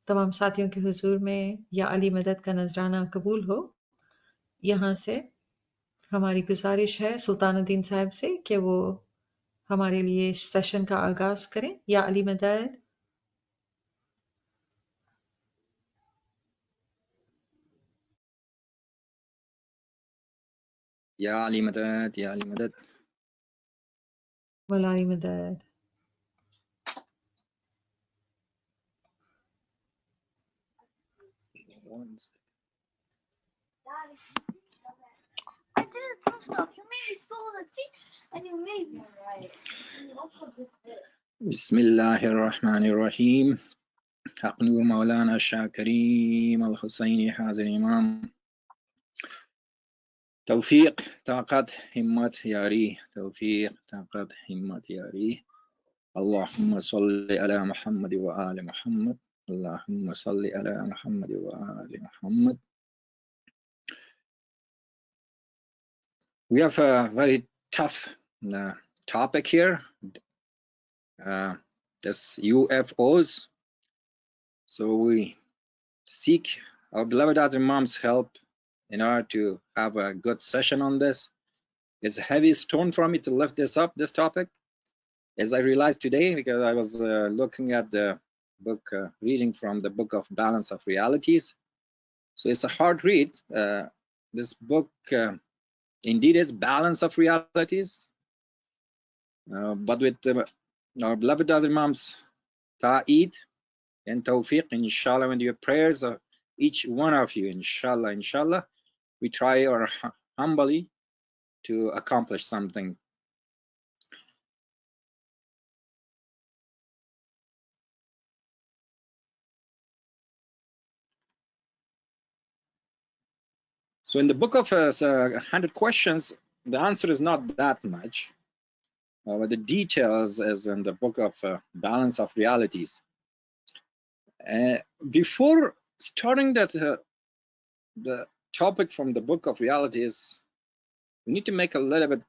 तमाम साथियों के हुजूर में या अली मदद का नजराना कबूल हो। यहाँ से हमारी गुजारिश है सुल्तानुद्दीन साहब से कि वो हमारे लिए सेशन का आगाज करें। या अली मदद। या अली मदद, या अली मदद। वला अली मदद। I did the stuff. You made me spill the tea, and you made me write. بسم الله الرحمن الرحيم. حق نور مولانا الشاه كريم الحسيني حاضر إمام. توفيق طاقت همت ياري، توفيق طاقت همت ياري. اللهم صل على محمد وآل محمد، اللهم صل على محمد وآل محمد. We have a very tough topic here. This UFOs. So we seek our beloved Azim Imam's help in order to have a good session on this. It's a heavy stone for me to lift this topic, as I realized today, because I was looking at the book, reading from the book of Balance of Realities. So it's a hard read. This book indeed is Balance of Realities, but with our beloved Azim Imam's ta'eed and tawfiq, inshallah, with your prayers of each one of you, inshallah, we try our humbly to accomplish something. So in the book of 100 questions, the answer is not that much. But the details is in the book of Balance of Realities. Before starting the topic from the book of Realities, we need to make a little bit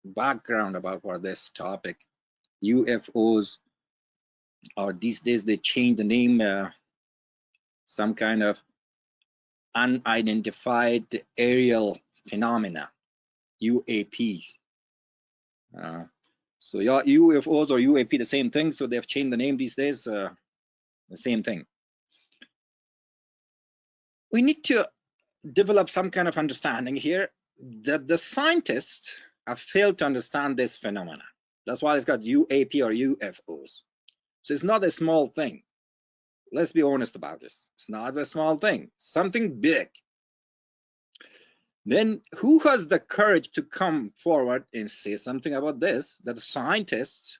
background about what this topic. UFOs, or these days they change the name, some kind of unidentified aerial phenomena, UAP. So yeah, UFOs or UAP, the same thing. So they've changed the name these days, the same thing. We need to develop some kind of understanding here that the scientists have failed to understand this phenomena. That's why it's got UAP or UFOs. So it's not a small thing. Let's be honest about this. It's not a small thing, something big. Then who has the courage to come forward and say something about this, that the scientists,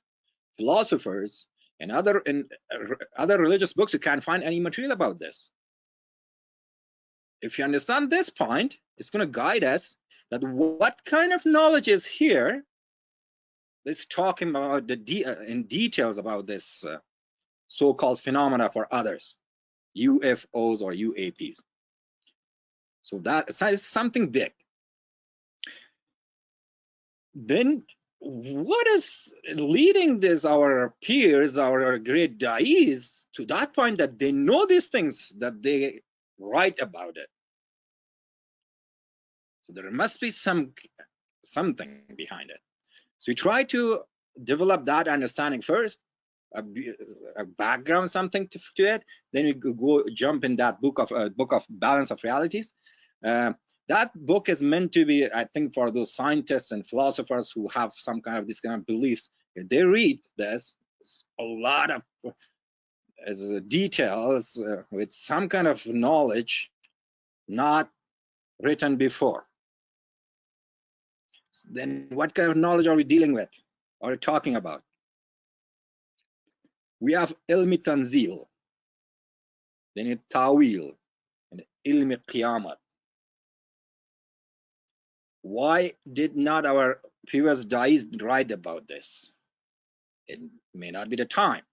philosophers, and other religious books, you can't find any material about this? If you understand this point, it's going to guide us that what kind of knowledge is here. Let's talk about in details about this so-called phenomena for others, UFOs or UAPs. So that is something big. Then what is leading this, our peers, our great da'is, to that point that they know these things, that they write about it? So there must be something behind it. So we try to develop that understanding first, a background, something to it. Then we go jump in that book of Balance of Realities. That book is meant to be, I think, for those scientists and philosophers who have some kind of this kind of beliefs. If they read this, a lot of details with some kind of knowledge not written before. Then what kind of knowledge are we dealing with or talking about? We have ilmi tanzil, then tawil, and ilmi qiyamat. Why did not our previous da'is write about this? It may not be the time.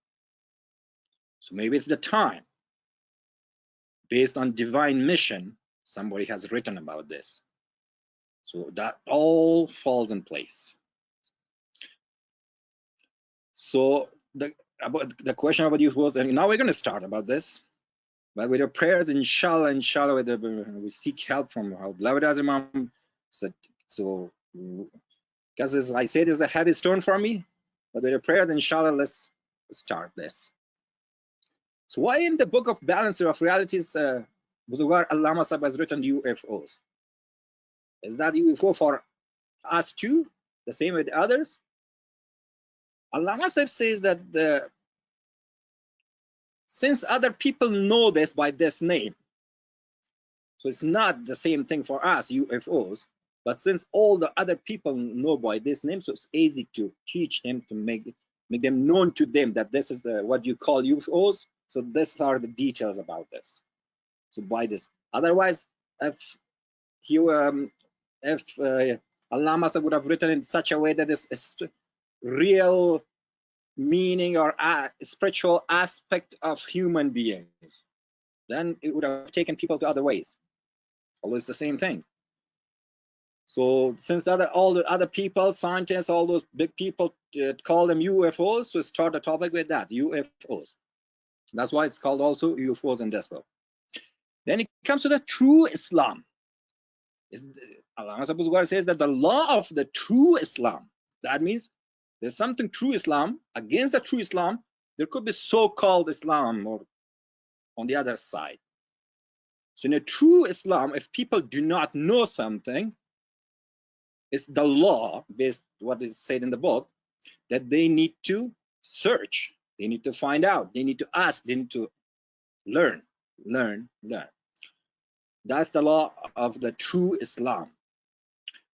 So maybe it's the time. Based on divine mission, somebody has written about this. So that all falls in place. So the question about UFOs, and now we're going to start about this. But with your prayers, inshallah, we seek help from our beloved Imam. So, because as I said, it's a heavy stone for me. But with your prayers, inshallah, let's start this. So why in the book of Balancer of Realities, Buzugar Allama Sahib has written UFOs? Is that UFO for us too, the same with others? Allama Sahib says that since other people know this by this name, so it's not the same thing for us, UFOs, but since all the other people know by this name, so it's easy to teach them, to make them known to them that this is what you call UFOs. So these are the details about this. So by this, otherwise, if Allama would have written in such a way that is real meaning or spiritual aspect of human beings, then it would have taken people to other ways. Always the same thing. So since all the other people, scientists, all those big people call them UFOs, so start the topic with that, UFOs. That's why it's called also UFOs in this book. Then it comes to the true Islam. Allah says that the law of the true Islam, that means there's something true Islam, against the true Islam, there could be so-called Islam or on the other side. So in a true Islam, if people do not know something, it's the law, based what is said in the book, that they need to search, they need to find out, they need to ask, they need to learn. That's the law of the true Islam.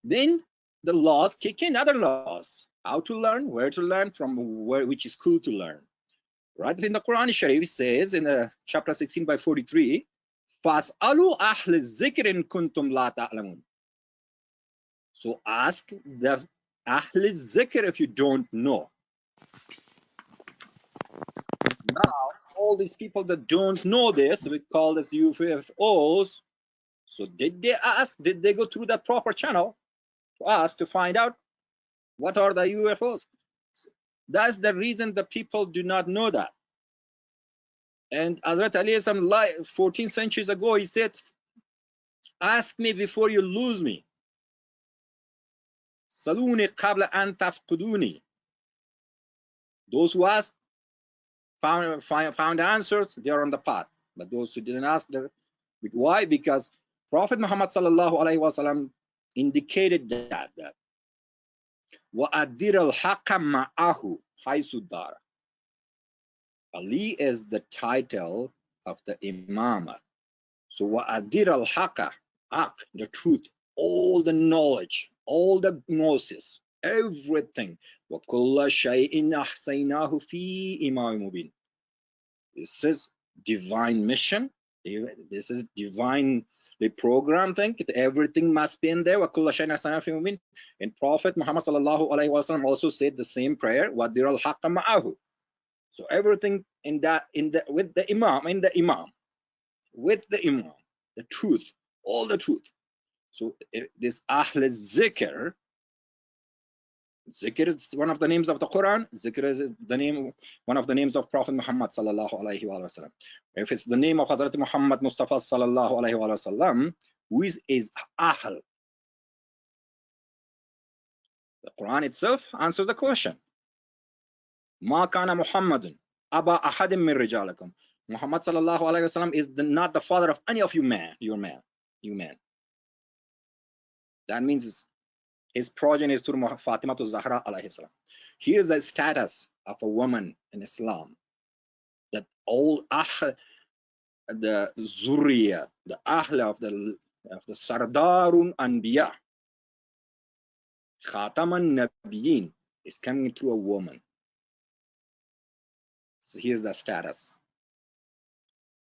Then the laws kick in, other laws, how to learn, where to learn, from where, which is cool to learn. Right in the Quran Sharif, it says in chapter 16 by 43, فَاسْأَلُوا أَهْلِ الذِّكْرِ إِن كُنتُمْ لَا تَعْلَمُونَ. So ask the Ahl al-Zikr if you don't know. Now, all these people that don't know this, we call this UFOs. So did they ask, did they go through the proper channel to ask to find out what are the UFOs? So that's the reason the people do not know that. And Hazrat Ali, 14 centuries ago, he said, ask me before you lose me. Saluni qabla an tafquduni. Those who asked found answers, they are on the path. But those who didn't ask, why? Because Prophet Muhammad sallallahu alaihi wasallam indicated that وَأَدِّرَ الْحَقَّ مَعَهُ حَيْثُ دَارَ. Ali is the title of the Imamah. So وَأَدِّرَ الْحَقَّ, the truth, all the knowledge, all the gnosis, everything. وَكُلَّ شَيْءٍ أَحْصَيْنَاهُ فِي إِمَامٍ مُبِينٍ. This is divine mission. This is divinely programmed thing. Everything must be in there. وَكُلَّ شَيْءٍ أَحْصَيْنَاهُ فِي إِمَامٍ. And Prophet Muhammad sallallahu alaihi wasallam also said the same prayer. وَأَدِّرَ الْحَقَّ مَعَهُ. So everything with the Imam, with the Imam, the truth, all the truth. So this Ahl al-Zikr, Zikr is one of the names of the Quran. Zikr is the name, one of the names of Prophet Muhammad sallallahu alaihi wasallam. If it's the name of Hazrat Muhammad Mustafa sallallahu alaihi wasallam, who is Ahl? The Quran itself answers the question. Ma kana Muhammadun aba ahadim min rijalikum. Muhammad sallallahu alaihi wasallam is not the father of any of you man. That means his progeny is through Fatima to Zahra alayhi salam. Here's the status of a woman in Islam, that all the Zuriya, the Ahl of the Sardarun Anbiya, Khataman Nabiyin, is coming through a woman. So here's the status.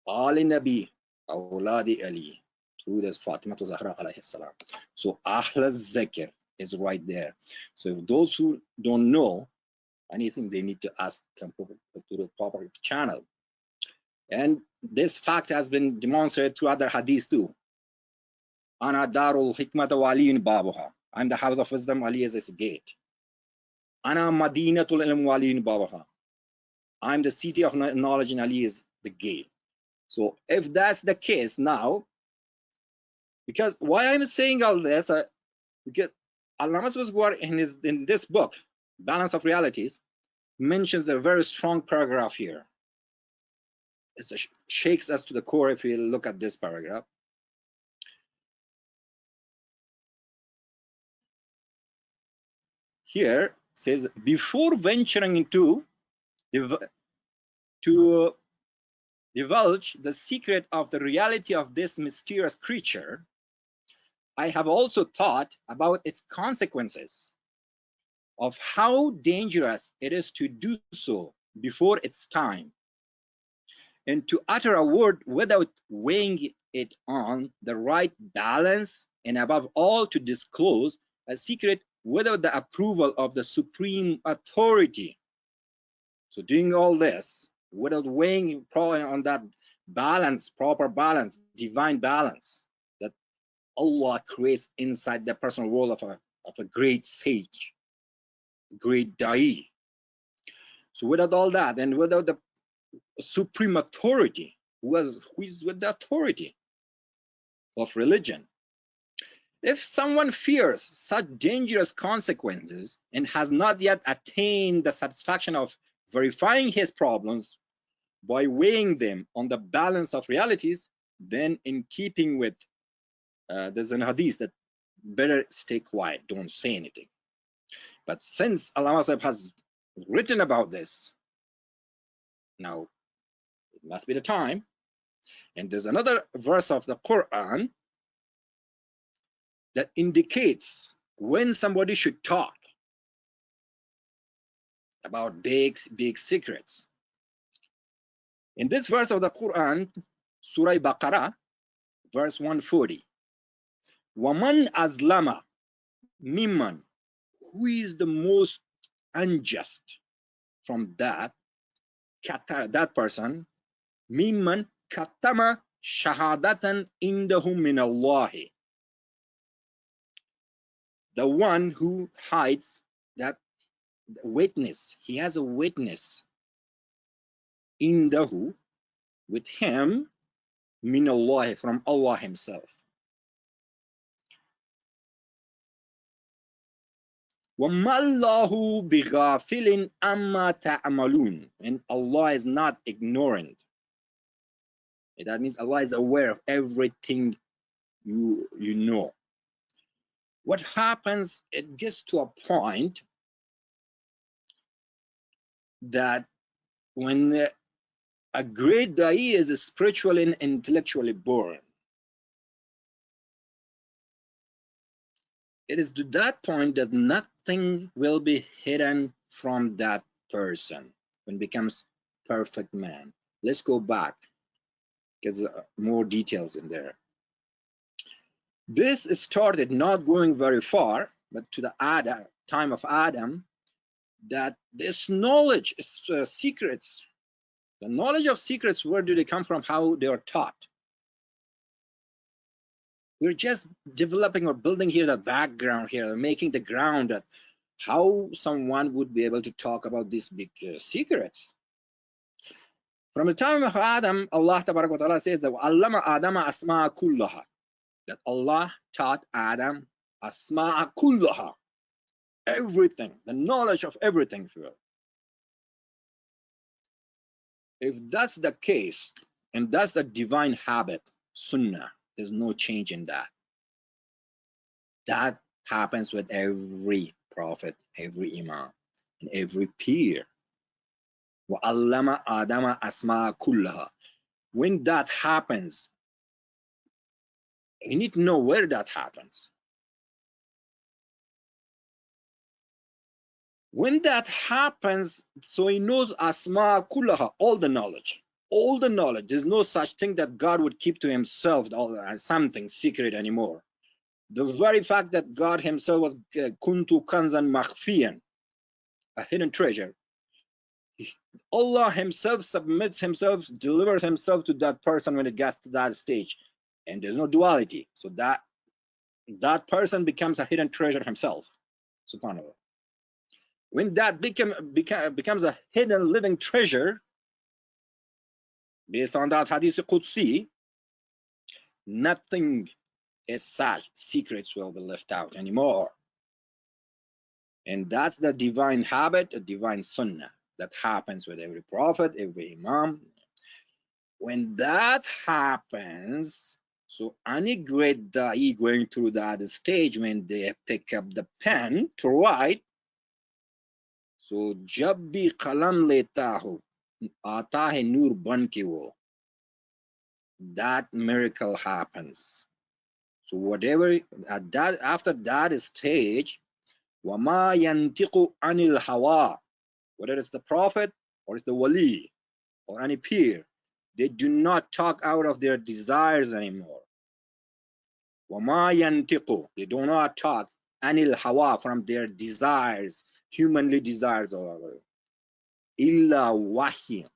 Ali Nabi, Awladi Ali, through this Fatima to Zahra alayhi salam. So Ahl al-Zikr is right there. So if those who don't know anything, they need to ask, come to the proper channel. And this fact has been demonstrated through other hadiths too. Ana darul hikmata wa aliyin babuha. I'm the house of wisdom, Ali is its gate. Ana madinatul ilm wa aliyin babuha. I'm the city of knowledge and Ali is the gate. So if that's the case now, because why I'm saying all this, because Allama Swazwar in this book, Balance of Realities, mentions a very strong paragraph here. It shakes us to the core if we look at this paragraph. Here it says, before venturing into to divulge the secret of the reality of this mysterious creature, I have also thought about its consequences, of how dangerous it is to do so before its time, and to utter a word without weighing it on the right balance, and above all to disclose a secret without the approval of the supreme authority. So doing all this without weighing on that balance, proper balance, divine balance that Allah creates inside the personal world of a great sage, great da'i. So without all that, and without the supreme authority, who is with the authority of religion, if someone fears such dangerous consequences and has not yet attained the satisfaction of verifying his problems by weighing them on the balance of realities, then in keeping with there's an hadith that better stay quiet, don't say anything. But since Allama has written about this, now it must be the time. And there's another verse of the Quran that indicates when somebody should talk about big secrets. In this verse of the Quran, Surah Baqarah, verse 140, Waman azlama mimman, who is the most unjust from that person, mimman katama shahadatan indahu min Allahi, the one who hides that witness. He has a witness indahu, with him, min Allah, from Allah himself. وَمَا اللَّهُ بِغَافِلٍ أَمَّا تَعْمَلُونَ, and Allah is not ignorant. That means Allah is aware of everything you know. What happens, it gets to a point that when a great da'i is spiritually and intellectually born, it is to that point that nothing will be hidden from that person when it becomes perfect man. Let's go back, because more details in there. This started not going very far, but to the time of Adam, that this knowledge is secrets. The knowledge of secrets, where do they come from? How they are taught. We're just developing or building here the background here, making the ground that how someone would be able to talk about these big secrets. From the time of Adam, Allah Ta'ala says that Allama Adama asma'a kullaha, that Allah taught Adam asma'a kullaha, everything, the knowledge of everything. If that's the case, and that's the divine habit, sunnah, there's no change in that. That happens with every prophet, every imam, and every peer. وَعَلَّمَ آدَمَ أَسْمَاءَ كُلَّهَا. When that happens, you need to know where that happens. When that happens, so he knows asma kullaha, all the knowledge. All the knowledge. There's no such thing that God would keep to himself something secret anymore. The very fact that God himself was kuntu kanzan makhfiyan, a hidden treasure. Allah himself submits himself, delivers himself to that person when it gets to that stage. And there's no duality. So that person becomes a hidden treasure himself. Subhanallah. When that becomes a hidden living treasure, based on that hadith Qudsi, nothing as such secrets will be left out anymore. And that's the divine habit, a divine sunnah that happens with every prophet, every imam. When that happens, so any great da'i going through that stage, when they pick up the pen to write, so jab bhi qalam leta ho, aata hai noor ban ke wo, that miracle happens. So whatever at that, after that stage, wama yantiqu anil hawa, whether it's the prophet or it's the wali or any peer, they do not talk out of their desires anymore. Wama yantiqu, they do not talk anil hawa, from their desires, humanly desires, or illa wahy,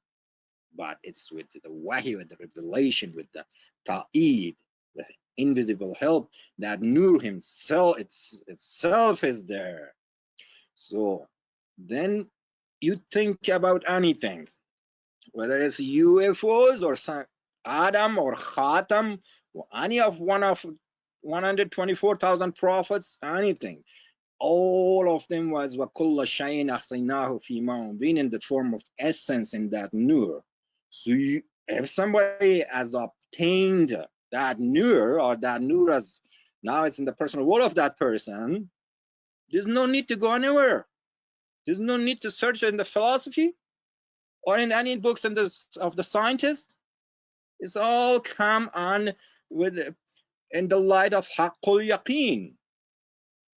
but it's with the wahy, with the revelation, with the ta'id, the invisible help, that nur himself itself is there. So then you think about anything, whether it's UFOs or Adam or Khatam or any of one of 124,000 prophets, anything, all of them was وَكُلَّ شَيْءٍ أَحْصَيْنَاهُ فِي إِمَامٍ مُبِينٍ, in the form of essence in that nur. So if somebody has obtained that nur, or that nur as now it's in the personal world of that person, there's no need to go anywhere. There's no need to search in the philosophy or in any books of the scientists. It's all come on with in the light of haqqul yaqeen.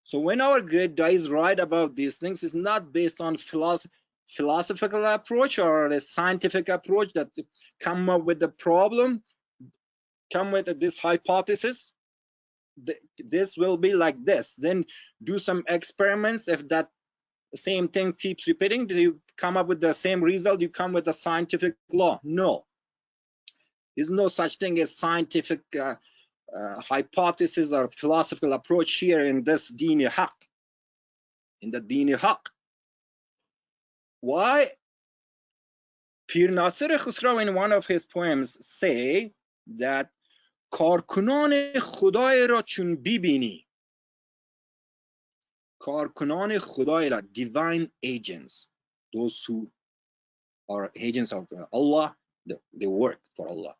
So when our great guys write about these things, it's not based on philosophical approach or a scientific approach that come up with the problem, come with this hypothesis. This will be like this. Then do some experiments. If that same thing keeps repeating, do you come up with the same result? You come with a scientific law? No. There's no such thing as scientific hypothesis or philosophical approach here in this Deen-i Haq, in the Deen-i Haq. Why? Pir Nasir Khusraw in one of his poems say that کارکنان خدای را چون ببینی، کارکنان خدای را, divine agents, those who are agents of Allah, they work for Allah.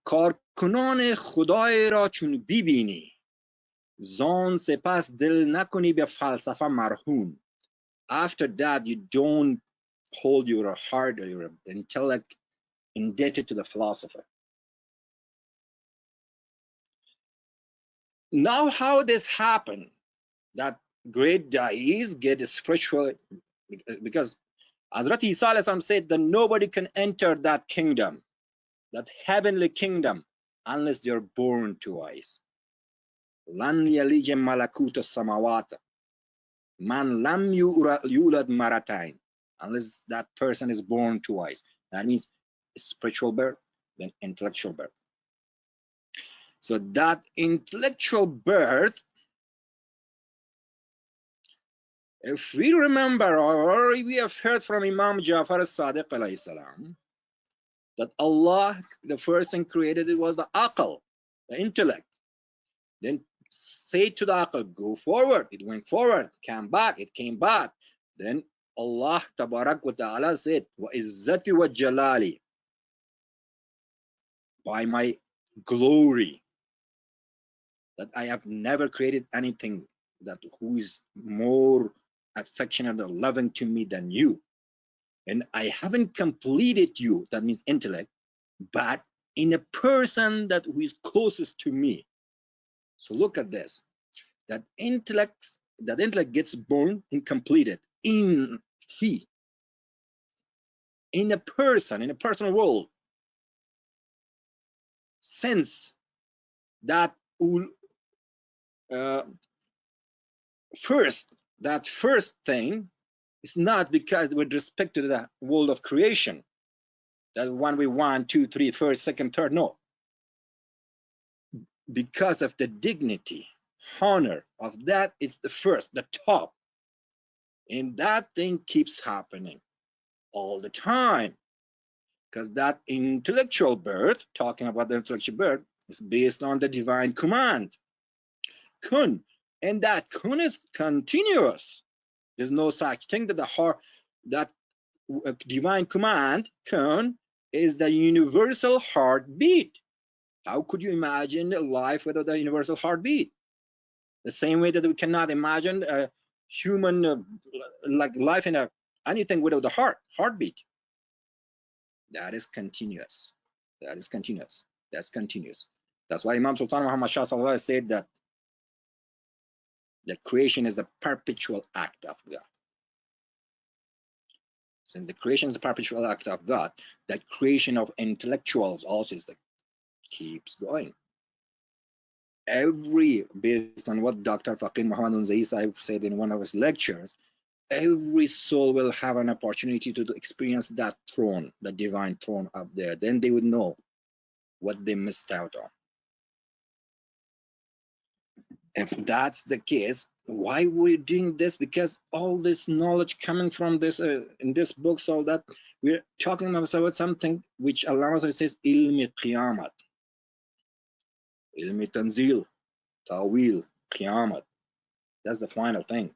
کارکنان خدای را چون ببینی، زان سپس دل نکنی به فلسفه مرهون. After that, you don't hold your heart or your intellect indebted to the philosopher. Now, how this happened, that great da'is get spiritual, because Hazrat Isa said that nobody can enter that kingdom, that heavenly kingdom, unless they're born twice. Lan yalija malakuta samawata man lam yulad maratain, unless that person is born twice. That means spiritual birth, then intellectual birth. So that intellectual birth, if we remember, or we have heard from Imam Jafar as-Sadiq alayhi salam, that Allah, the first thing created, it was the aql, the intellect. Then say to the aql, go forward. It went forward, came back, it came back. Then Allah Tabarak wa Ta'ala said, wa izzati wa jalali, by my glory, that I have never created anything that who is more affectionate or loving to me than you. And I haven't completed you, that means intellect, but in a person that who is closest to me. So look at this, that intellect gets born and completed in fee, in a person, in a personal world. Since that first thing is not because with respect to the world of creation, that 1 2 3 first, second, third, no, because of the dignity, honor of that, it's the first, the top, and that thing keeps happening all the time. because that intellectual birth, talking about the intellectual birth, is based on the divine command, kun, and that kun is continuous. There's no such thing that the heart, that divine command, kun, is the universal heartbeat. How could you imagine a life without a universal heartbeat? The same way that we cannot imagine a human like life in anything without the heartbeat. That is continuous. That is continuous. That's continuous. That's why Imam Sultan Muhammad Shah Sallallahu said that the creation is the perpetual act of God. Since the creation is a perpetual act of God, that creation of intellectuals also is that keeps going. Based on what Dr. Faqih Muhammad Zaid said in one of his lectures, every soul will have an opportunity to experience that throne, the divine throne up there. Then they would know what they missed out on. If that's the case, why were you doing this? Because all this knowledge coming from this in this book, so that we're talking about something which Allah says ilmi qiyamat, ilmi tanzil, tawil, qiyamat. That's the final thing.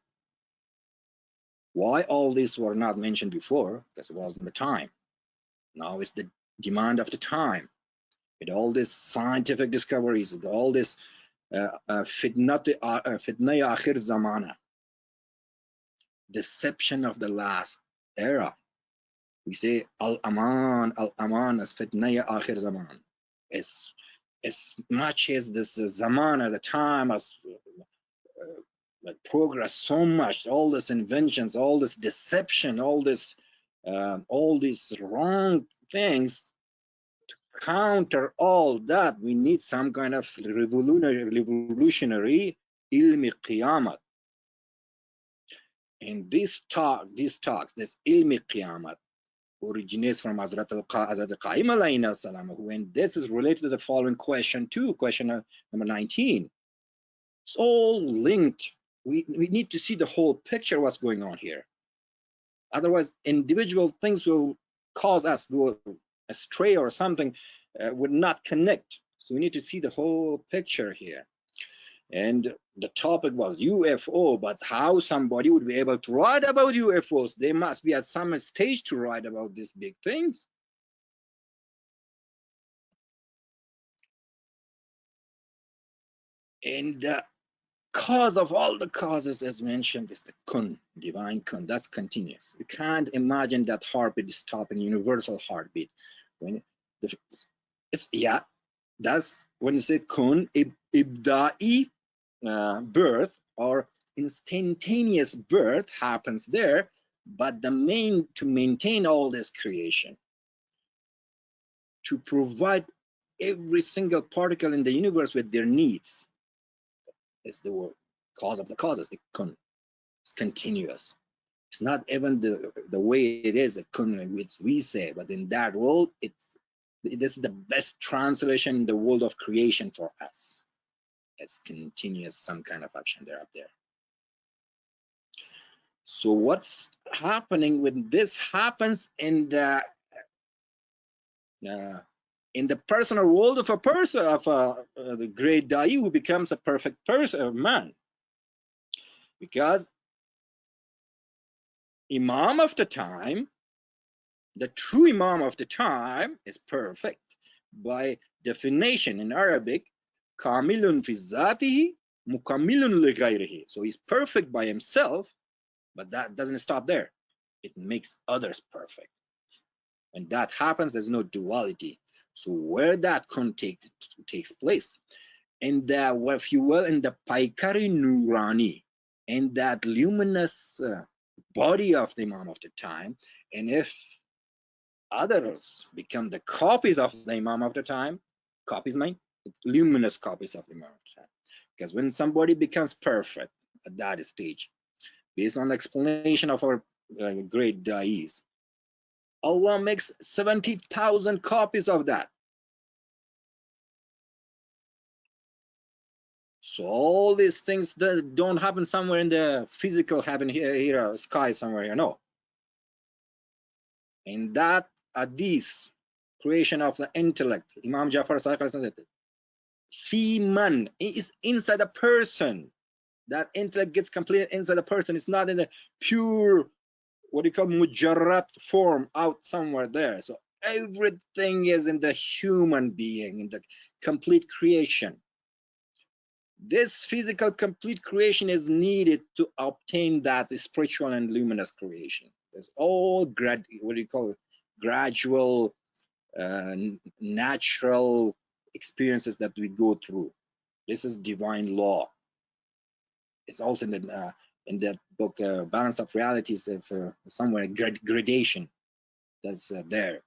Why all these were not mentioned before? Because it wasn't the time. Now it's the demand of the time. With all these scientific discoveries, with all this fitna akhir zamana, deception of the last era. We say al-aman as fitna akhir zaman. As much as this zamana, the time has progress so much, all this inventions, all this deception, all these wrong things. To counter all that, we need some kind of revolutionary ilmi qiyamat. And this ilmi qiyamat originates from Hazrat Qaim alayhi salam, and this is related to the following question too, question number 19. It's all linked. We need to see the whole picture, what's going on here. Otherwise, individual things will cause us go astray or something, would not connect. So we need to see the whole picture here. And the topic was UFO, but how somebody would be able to write about UFOs? They must be at some stage to write about these big things. And the cause of all the causes, as mentioned, is the kun, divine kun. That's continuous. You can't imagine that heartbeat is stopping, universal heartbeat. When that's when you say kun, ibda'i birth or instantaneous birth happens there, but to maintain all this creation, to provide every single particle in the universe with their needs, is the word cause of the causes. The kun is continuous. It's not even the way it is a kun which we say, but in that world, this is the best translation in the world of creation for us. It's continuous, some kind of action there up there. So what's happening when this happens in the personal world of a person, of the great Da'i who becomes a perfect person, man? Because Imam of the time, the true Imam of the time, is perfect. By definition in Arabic, kamilun fi zatihi, mukamilun li ghayrihi. So he's perfect by himself, but that doesn't stop there. It makes others perfect. When that happens, there's no duality. So where that takes place, in the, if you will, in the Paikari Nurani, in that luminous body of the Imam of the time, and if others become the copies of the Imam of the time, copies mean luminous copies of the Imam of the time. Because when somebody becomes perfect at that stage, based on the explanation of our great Da'is, Allah makes 70,000 copies of that. So all these things that don't happen somewhere in the physical heaven here, sky somewhere here, no. And that hadith creation of the intellect. Imam Jafar Sadiq said, "Fi man," it is inside a person. That intellect gets completed inside a person. It's not in the pure, what you call mujarrad form out somewhere there. So everything is in the human being, in the complete creation. This physical complete creation is needed to obtain that spiritual and luminous creation. There's all what do you call it? Gradual, natural experiences that we go through. This is divine law. It's also in that book, Balance of Realities, of somewhere gradation that's there.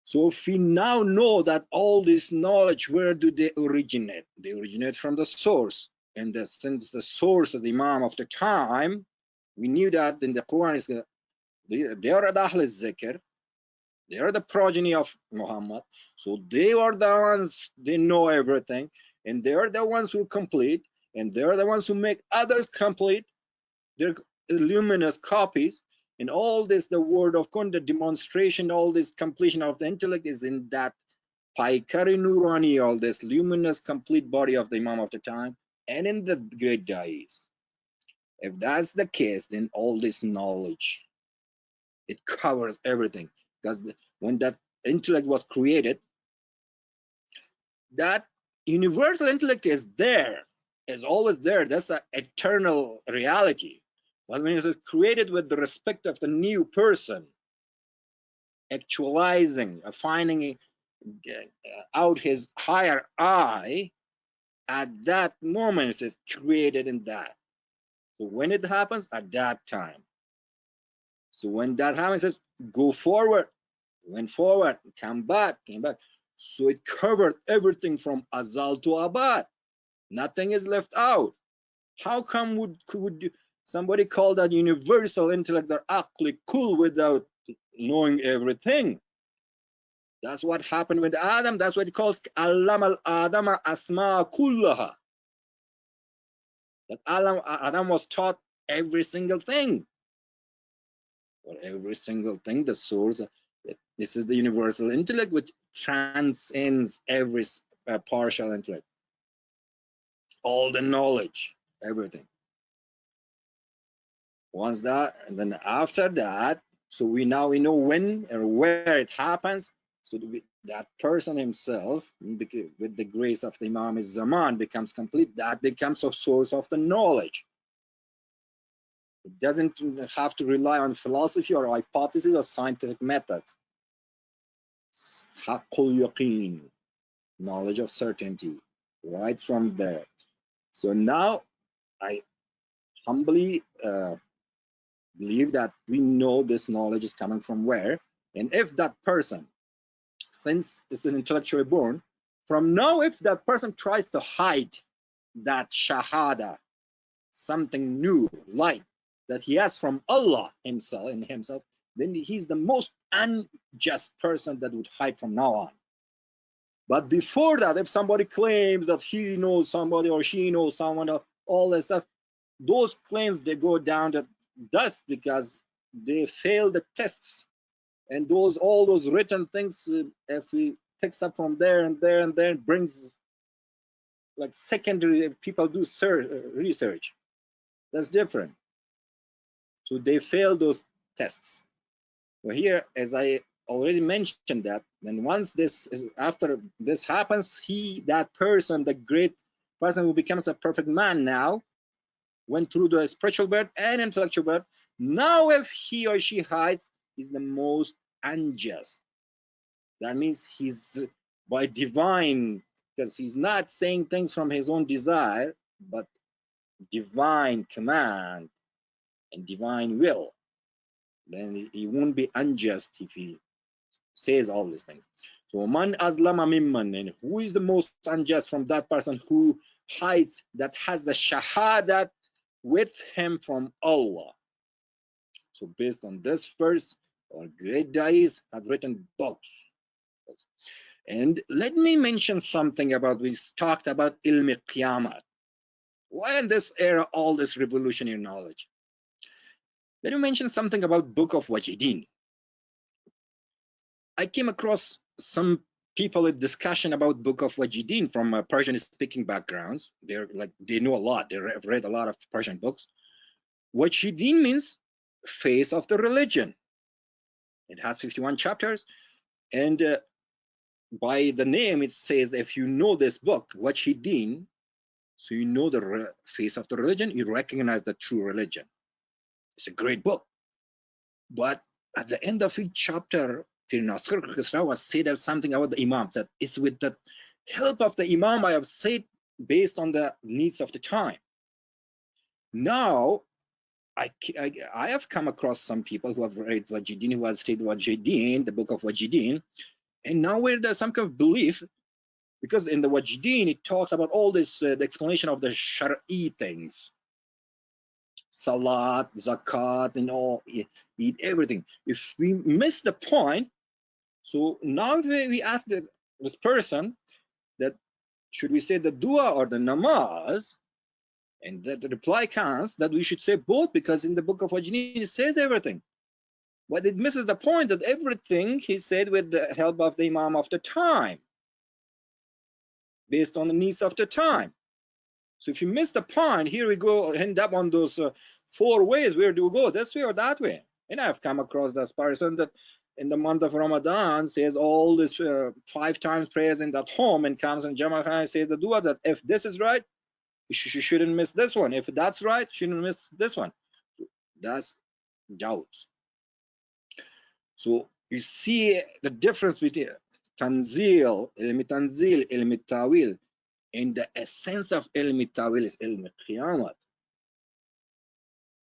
So if we now know that all this knowledge, where do they originate? They originate from the source. And since the source of the Imam of the time, we knew that in the Quran is they are Ahl al-Zikr, they are the progeny of Muhammad. So they are the ones, they know everything, and they are the ones who complete, and they are the ones who make others complete. They're luminous copies. And all this, the word of God, the demonstration, all this completion of the intellect is in that Paikari Nurani, all this luminous complete body of the Imam of the time, and in the great dais. If that's the case, then all this knowledge, it covers everything. Because when that intellect was created, that universal intellect is there, is always there. That's an eternal reality. But when it is created with the respect of the new person, actualizing, finding out his higher I, at that moment it is created in that. So when it happens, at that time. So when that happens, it says, go forward, went forward, come back, came back. So it covered everything from Azal to Abad. Nothing is left out. How come would somebody call that universal intellect or aqli kul without knowing everything? That's what happened with Adam. That's what it calls Allam al-Adama asma kullaha. That Adam was taught every single thing. For every single thing, the source, this is the universal intellect which transcends every partial intellect. All the knowledge, everything. Once that, and then after that, so we know when and where it happens. So that person himself, with the grace of the Imam Zaman, becomes complete. That becomes a source of the knowledge. It doesn't have to rely on philosophy or hypothesis or scientific methods. Haqqul yaqeen, knowledge of certainty, right from there. So now I humbly believe that we know this knowledge is coming from where, and if that person, since it's an intellectually born, from now if that person tries to hide that shahada, something new, light that he has from Allah himself, then he's the most unjust person that would hide from now on. But before that, if somebody claims that he knows somebody or she knows someone, all that stuff, those claims, they go down to dust because they fail the tests. And all those written things, if we picks up from there and there and there, brings like secondary, people do research. That's different. So they fail those tests. Well, here, as I already mentioned that, then once after this happens, that person, the great person who becomes a perfect man now, went through the spiritual birth and intellectual birth. Now if he or she hides, he's the most unjust. That means he's by divine, because he's not saying things from his own desire, but divine command and divine will. Then he won't be unjust if he says all these things. So man azlama mimman, and who is the most unjust from that person who hides, that has the shahadat with him from Allah. So based on this verse, our great dais have written books. And let me mention something about, we talked about ilm qiyamat. Why in this era all this revolutionary knowledge? Let me mention something about Book of Wajidin. I came across some people with discussion about Book of Wajidin from Persian speaking backgrounds. They're like, they know a lot. They have read a lot of Persian books. Wajidin means face of the religion. It has 51 chapters, and by the name it says that if you know this book, Wajidin, so you know the face of the religion, you recognize the true religion. It's a great book. But at the end of each chapter, Pir Nasr Khusraw was said something about the Imam, that it's with the help of the Imam I have said based on the needs of the time. Now, I have come across some people who have read Wajidin, who have studied Wajidin, the book of Wajidin, and now where there's some kind of belief, because in the Wajidin it talks about all this, the explanation of the Shar'i things, Salat, Zakat, and all, eat everything. If we miss the point, so now we ask this person that should we say the dua or the namaz, and that the reply comes that we should say both, because in the book of Wajidin it says everything. But it misses the point that everything he said with the help of the Imam of the time, based on the needs of the time. So if you miss the point, here we go, end up on those 4 ways. Where do we go? This way or that way? And I've come across this person that in the month of Ramadan says all this 5 times prayers in that home, and comes in Jama'ah and says the dua that if this is right, you shouldn't miss this one. If that's right, you shouldn't miss this one. That's doubt. So you see the difference between tanzil, ilm tanzil, ilm tawil, and the essence of ilm tawil is ilm qiyamat.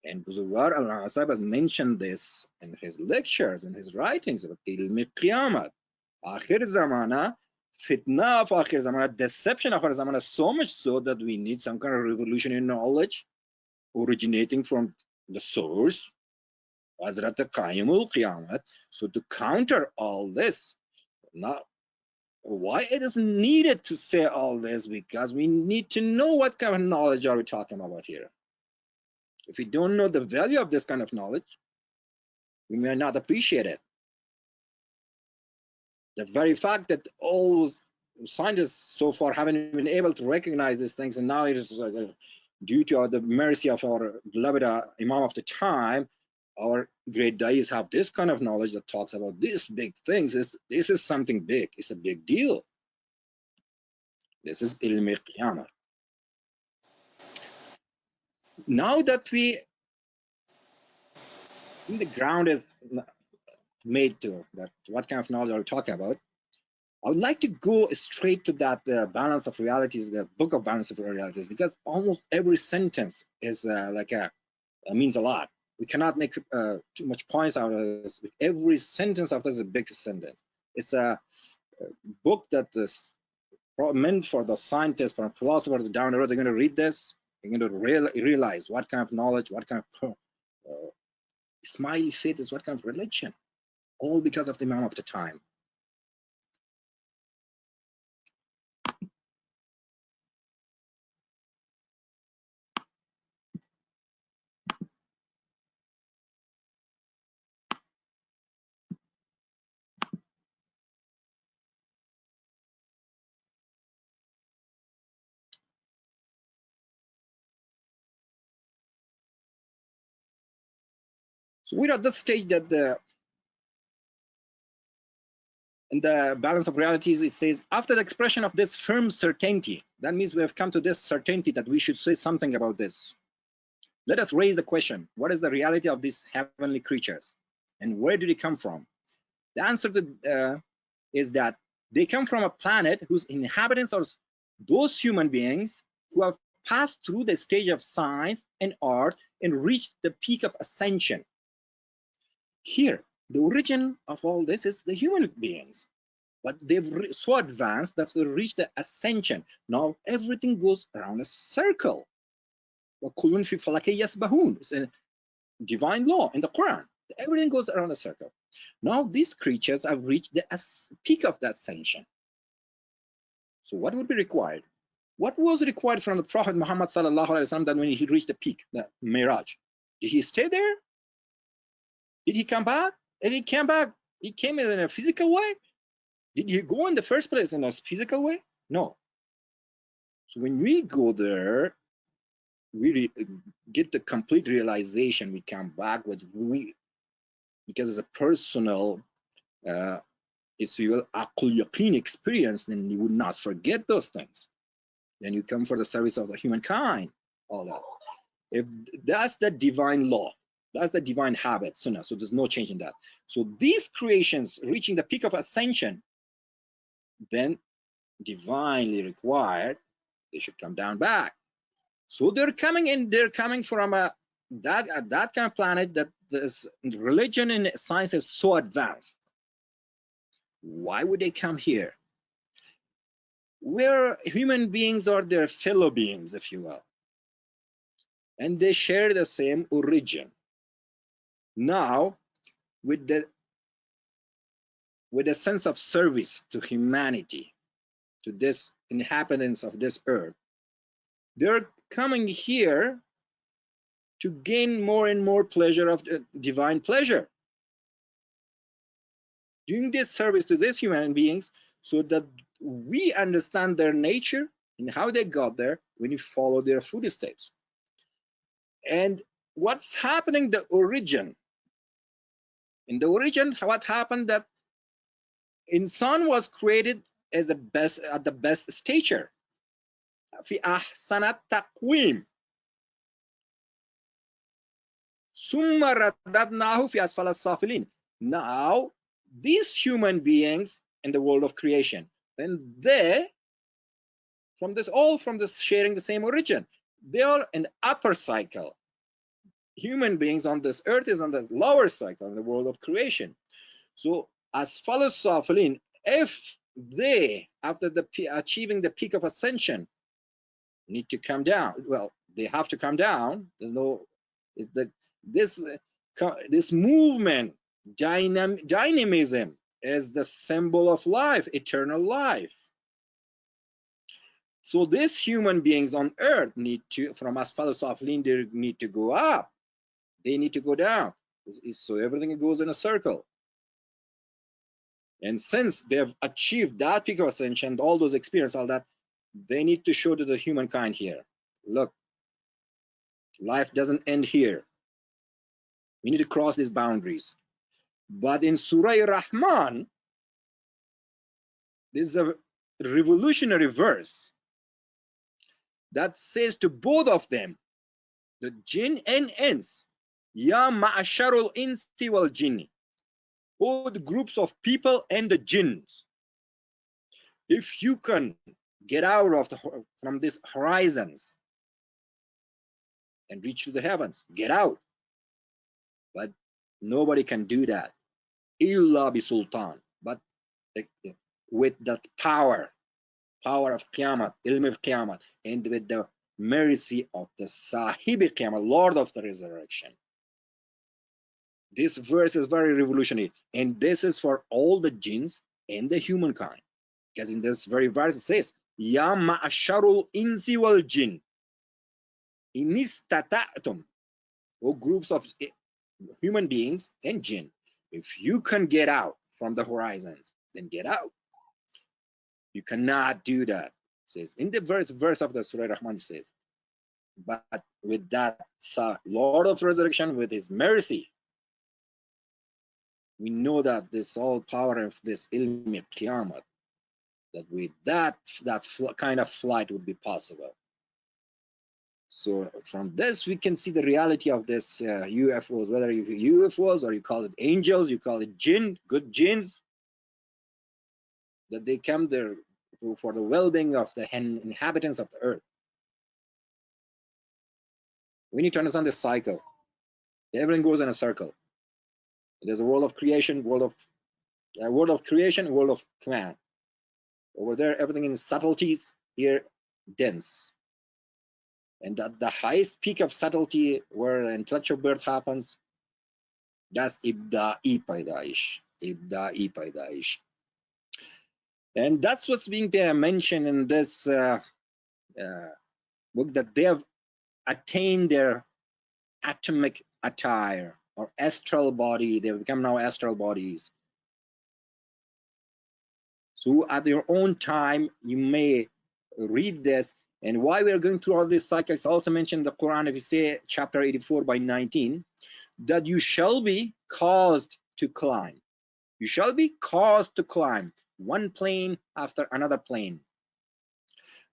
And Buzurgar al-Asab has mentioned this in his lectures, in his writings about ilm qiyamat. Akhir zamana, fitna of akhir zamana, deception of akhir zamana, so much so that we need some kind of revolution in knowledge originating from the source, Hazrat Qayyimul Qiyamat. So to counter all this, now why it is needed to say all this? Because we need to know what kind of knowledge are we talking about here. If we don't know the value of this kind of knowledge, we may not appreciate it. The very fact that all scientists so far haven't been able to recognize these things, and now it is due to the mercy of our beloved Imam of the time, our great dais have this kind of knowledge that talks about these big things. This is something big. It's a big deal. This is ilm qiyamah. Now that the ground is made to that, what kind of knowledge are we talking about? I would like to go straight to that balance of realities, the book of balance of realities, because almost every sentence is means a lot. We cannot make too much points out of this. Every sentence of this is a big sentence. It's a book that is meant for the scientists, for philosophers down the road. They're going to read this. They're going to realize what kind of knowledge, what kind of smiley faith is, what kind of religion, all because of the Imam of the time. So we're at this stage that in the balance of realities, it says, after the expression of this firm certainty, that means we have come to this certainty that we should say something about this. Let us raise the question, what is the reality of these heavenly creatures? And where do they come from? The answer is that they come from a planet whose inhabitants are those human beings who have passed through the stage of science and art and reached the peak of ascension. Here, the origin of all this is the human beings, but they've so advanced that they reach the ascension. Now everything goes around a circle. It's a divine law in the Quran. Everything goes around a circle. Now these creatures have reached the peak of the ascension. So what would be required? What was required from the Prophet Muhammad sallallahu alaihi wasallam that when he reached the peak, the Miraj? Did he stay there? Did he come back? If he came back, he came in a physical way. Did he go in the first place in a physical way? No. So when we go there, we get the complete realization. We come back with because it's a personal, it's your aql yaqeen experience, then you would not forget those things. Then you come for the service of the humankind, all that. If that's the divine law, that's the divine habit, sunnah, so there's no change in that. So these creations reaching the peak of ascension, then divinely required, they should come down back. So they're coming in, they're coming from that kind of planet that this religion and science is so advanced. Why would they come here? Where human beings are their fellow beings, if you will, and they share the same origin. Now, with the sense of service to humanity, to this inhabitants of this earth, they're coming here to gain more and more pleasure of the divine pleasure, doing this service to these human beings so that we understand their nature and how they got there when you follow their footsteps. And what's happening, the origin. In the origin, what happened, that insan was created as the best, at the best stature. في أحسن تقويم. ثم رددناه في أسفل السافلين. Now, these human beings in the world of creation, then they, from this sharing the same origin, they are in the upper cycle. Human beings on this earth is on the lower cycle in the world of creation. So as follows Safalin, if they, after achieving the peak of ascension, need to come down, well, they have to come down. There's no this movement, dynamism is the symbol of life, eternal life. So these human beings on earth need to, from Asfal Safalin, they need to go up. They need to go down. So everything goes in a circle. And since they have achieved that peak of ascension, all those experiences, all that, they need to show to the humankind here, look, life doesn't end here. We need to cross these boundaries. But in Surah Rahman, this is a revolutionary verse that says to both of them, the jinn and ins, Ya ma'asharul insi wal jinni, all the groups of people and the jinns, if you can get out of from these horizons and reach to the heavens, get out. But nobody can do that, illa bi sultan, but with that power of Qiyamah, ilm of Qiyamah, and with the mercy of the Sahib Qiyamah, Lord of the resurrection. This verse is very revolutionary, and this is for all the jinns and the humankind, because in this very verse it says, Ya ma'asharul insi wal jinn, inistata'tum, or groups of human beings and jinn, if you can get out from the horizons, then get out. You cannot do that. It says in the verse of the Surah Rahman, it says, but with that Lord of resurrection, with his mercy, we know that this all power of this ilm qiyamah, that with that kind of flight would be possible. So from this we can see the reality of this UFOs, whether you UFOs or you call it angels, you call it jinn, good jinns, that they come there for the well-being of the inhabitants of the earth. We need to understand this cycle. Everything goes in a circle. There's a world of creation, world of creation, world of command. Over there, everything in subtleties, here dense. And at the highest peak of subtlety, where intellectual birth happens, that's ibda'i paidaish. Ibda'i paidaish. And that's what's being mentioned in this book, that they have attained their atomic attire or astral body. They have become now astral bodies. So at your own time, you may read this. And why we are going through all these cycles, also mentioned in the Quran, if you say chapter 84 by 19, that you shall be caused to climb. You shall be caused to climb one plane after another plane.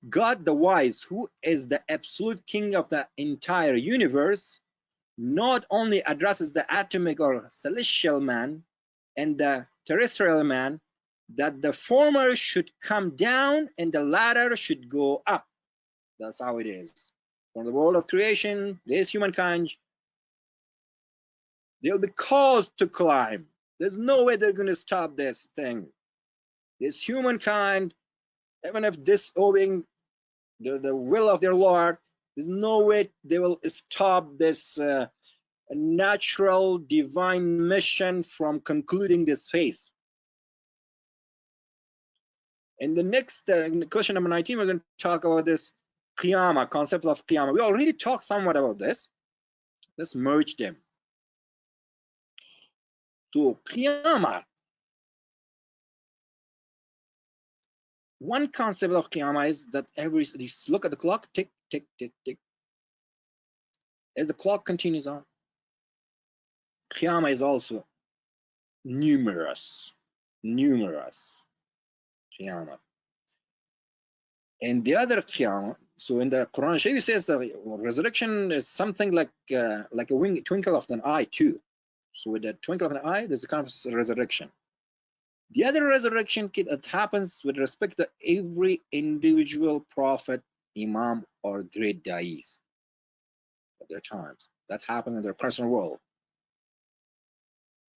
God the wise, who is the absolute king of the entire universe, not only addresses the atomic or celestial man and the terrestrial man, that the former should come down and the latter should go up. That's how it is. From the world of creation, this humankind, they'll be caused to climb. There's no way they're going to stop this thing. This humankind, even if disobeying the will of their Lord, there's no way they will stop this natural divine mission from concluding this phase. In the next question number 19, we're going to talk about this Qiyamah, concept of Qiyamah. We already talked somewhat about this. Let's merge them. So Qiyamah, one concept of Qiyamah is that you look at the clock, tick, tick, tick, tick. As the clock continues on, Qiyamah is also numerous Qiyamah. And the other Qiyamah, so in the Quran Sharif says that resurrection is something like a twinkle of an eye too. So with the twinkle of an eye, there's a kind of resurrection. The other resurrection that happens with respect to every individual prophet, imam, or great da'is at their times. That happened in their personal world.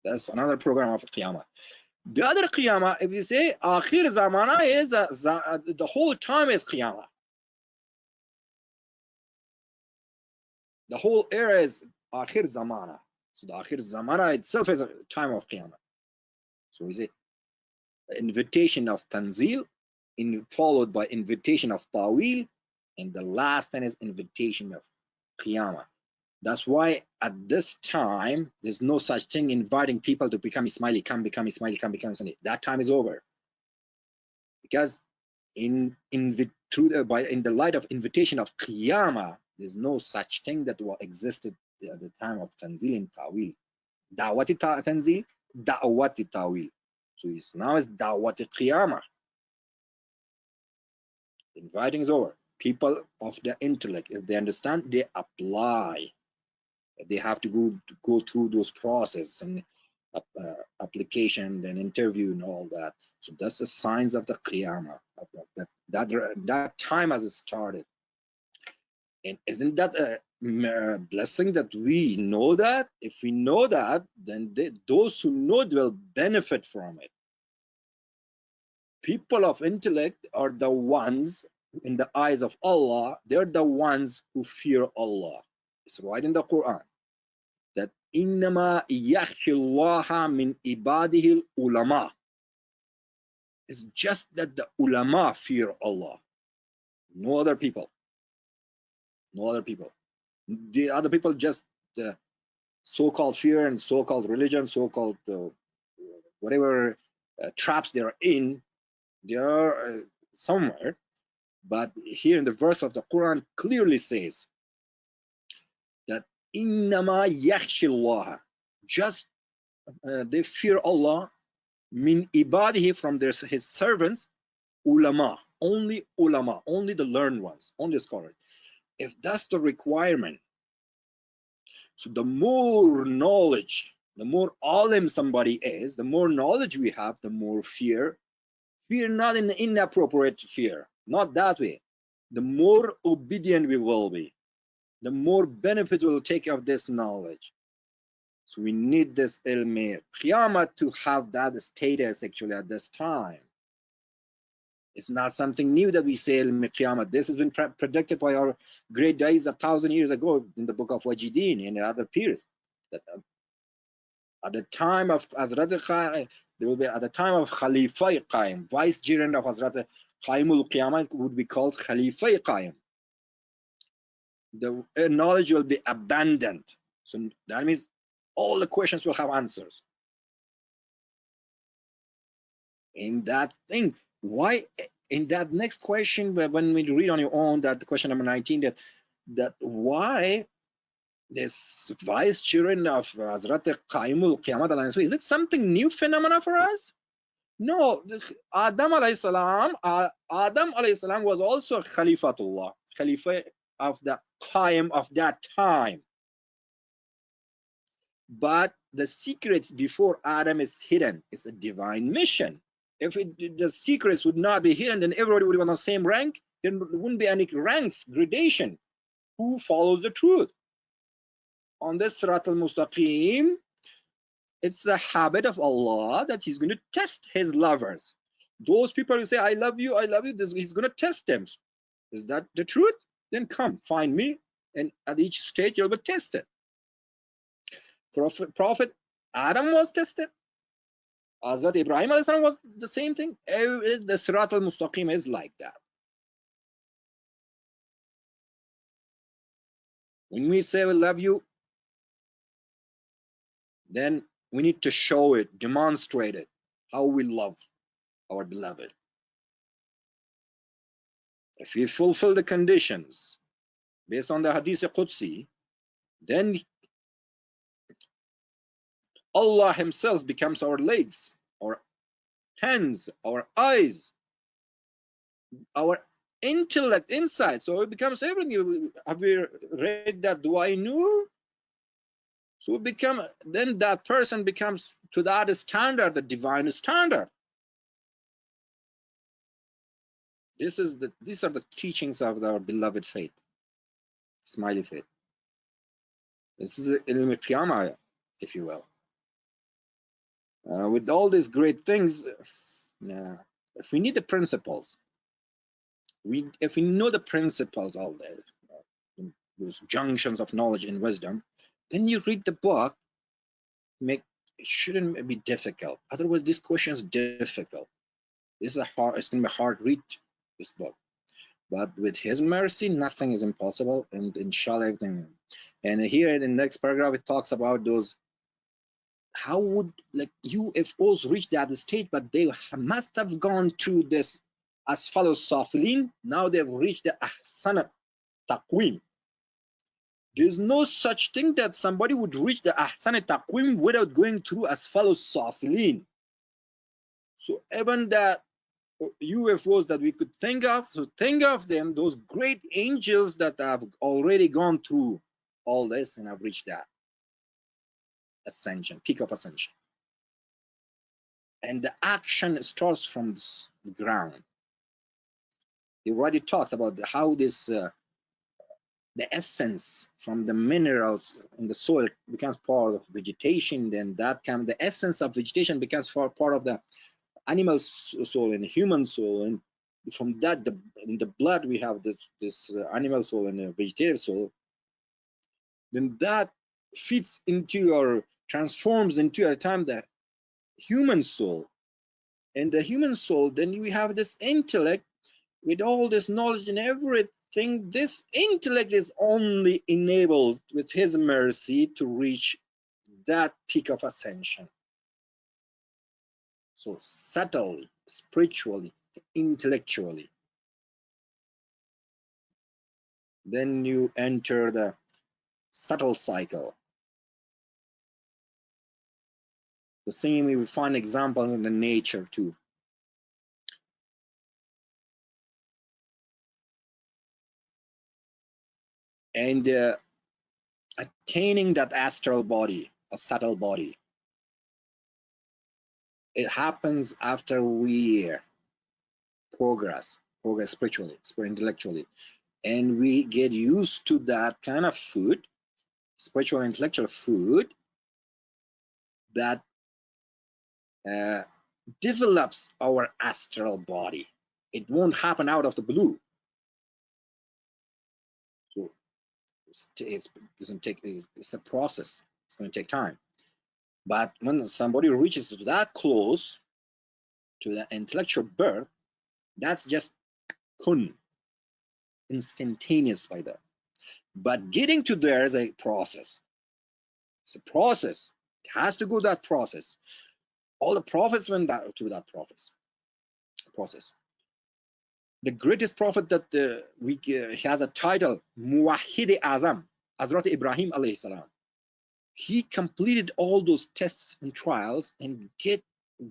That's another program of Qiyamah. The other Qiyamah, if you say Akhir Zamana, is the whole time is Qiyamah. The whole era is Akhir Zamana. So the Akhir Zamana itself is a time of Qiyamah. So we say invitation of Tanzil, followed by invitation of Tawil, and the last one is invitation of Qiyamah. That's why at this time, there's no such thing inviting people to become Ismaili, come become Ismaili, come become Ismaili. That time is over. Because in the light of invitation of Qiyamah, there's no such thing that existed at the time of Tanzil and Tawil. Da'wati Tanzil, Da'wati Tawil. So now it's Da'wati Qiyamah. Inviting is over. People of the intellect, if they understand, they apply. They have to go through those processes and application and interview and all that. So that's the signs of the Qiyamah. That time has started. And isn't that a blessing that we know that? If we know that, then those who know it will benefit from it. People of intellect are the ones, in the eyes of Allah, they're the ones who fear Allah. It's right in the Quran that innama yakhshallaha min ibadihi ulama. It's just that the ulama fear Allah, no other people. No other people. The other people just so-called fear and so-called religion, so-called whatever traps they're in, they are somewhere. But here in the verse of the Quran clearly says that innama yakhshallaha, just they fear Allah, min ibadihi, from his servants, ulama, only the learned ones, only scholars. If that's the requirement, so the more knowledge, the more alim somebody is, the more knowledge we have, the more fear. Fear not in the inappropriate fear, not that way. The more obedient we will be, the more benefit we'll take of this knowledge. So we need this ilm Qiyamah to have that status actually at this time. It's not something new that we say ilm Qiyamah. This has been predicted by our great days 1,000 years ago in the book of Wajidin and other periods. That at the time of Hazrat Qaim, there will be at the time of Khalifa Qaim, vicegerent of Hazrat Qaimul Qiyamah would be called Khalifa Qaim. The knowledge will be abandoned. So that means all the questions will have answers. in that thing. Why in that next question, when we read on your own, that question number 19, that why this vice children of Hazrat Qaimul Qiyamah, is it something new phenomena for us? No, Adam alayhi salam was also Khalifatullah, Khalifa of the Qaim of that time. But the secrets before Adam is hidden. It's a divine mission. If the secrets would not be hidden, then everybody would be on the same rank. Then there wouldn't be any ranks, gradation. Who follows the truth? On this Sirat al-Mustaqim, it's the habit of Allah that He's going to test His lovers. Those people who say, I love you, He's going to test them. Is that the truth? Then come, find me, and at each stage you'll be tested. Prophet Adam was tested. Hazrat Ibrahim was the same thing. The Sirat al-Mustaqim is like that. When we say we love you, then we need to show it, demonstrate it, how we love our beloved. If we fulfill the conditions based on the Hadith Qudsi, then Allah Himself becomes our legs, our hands, our eyes, our intellect, insight. So it becomes everything. Have we read that Dua Nur? So we become, then that person becomes to that standard, the divine standard. These are the teachings of our beloved faith, smiley faith. This is Ilm al-Qiyamah, if you will. With all these great things, if we need the principles, if we know the principles all there, those junctions of knowledge and wisdom, then you read the book. It shouldn't be difficult. Otherwise, this question is difficult. It's going to be hard read, this book. But with His mercy, nothing is impossible, and inshallah, everything. And here in the next paragraph, it talks about those. How would UFOs reach that state? But they must have gone through this as follows Safilin. Now they've reached the Ahsan Taqwim. There's no such thing that somebody would reach the Ahsan Taqwim without going through as follows Safilin. So even the UFOs that we could think of, so think of them, those great angels that have already gone through all this and have reached that ascension, peak of ascension. And the action starts from the ground. He already talks about how this the essence from the minerals in the soil becomes part of vegetation. Then the essence of vegetation becomes part of the animal soul and human soul, and from that, in the blood we have this animal soul and the vegetative soul. Then that fits into or transforms into at a time the human soul, and the human soul, then we have this intellect with all this knowledge and everything. This intellect is only enabled with His mercy to reach that peak of ascension. So subtly, spiritually, intellectually. Then you enter the subtle cycle. The same, we will find examples in the nature too. And attaining that astral body, a subtle body, it happens after we progress spiritually, intellectually, and we get used to that kind of food, spiritual intellectual food, that develops our astral body. It won't happen out of the blue. So it's a process. It's going to take time. But when somebody reaches to that close to the intellectual birth, that's just kun, instantaneous by that. But getting to there is a process. It's a process. It has to go that process. All the prophets went through that process. process. The greatest prophet that has a title, Muwahhid Azam, Hazrat Ibrahim alayhi salam. He completed all those tests and trials and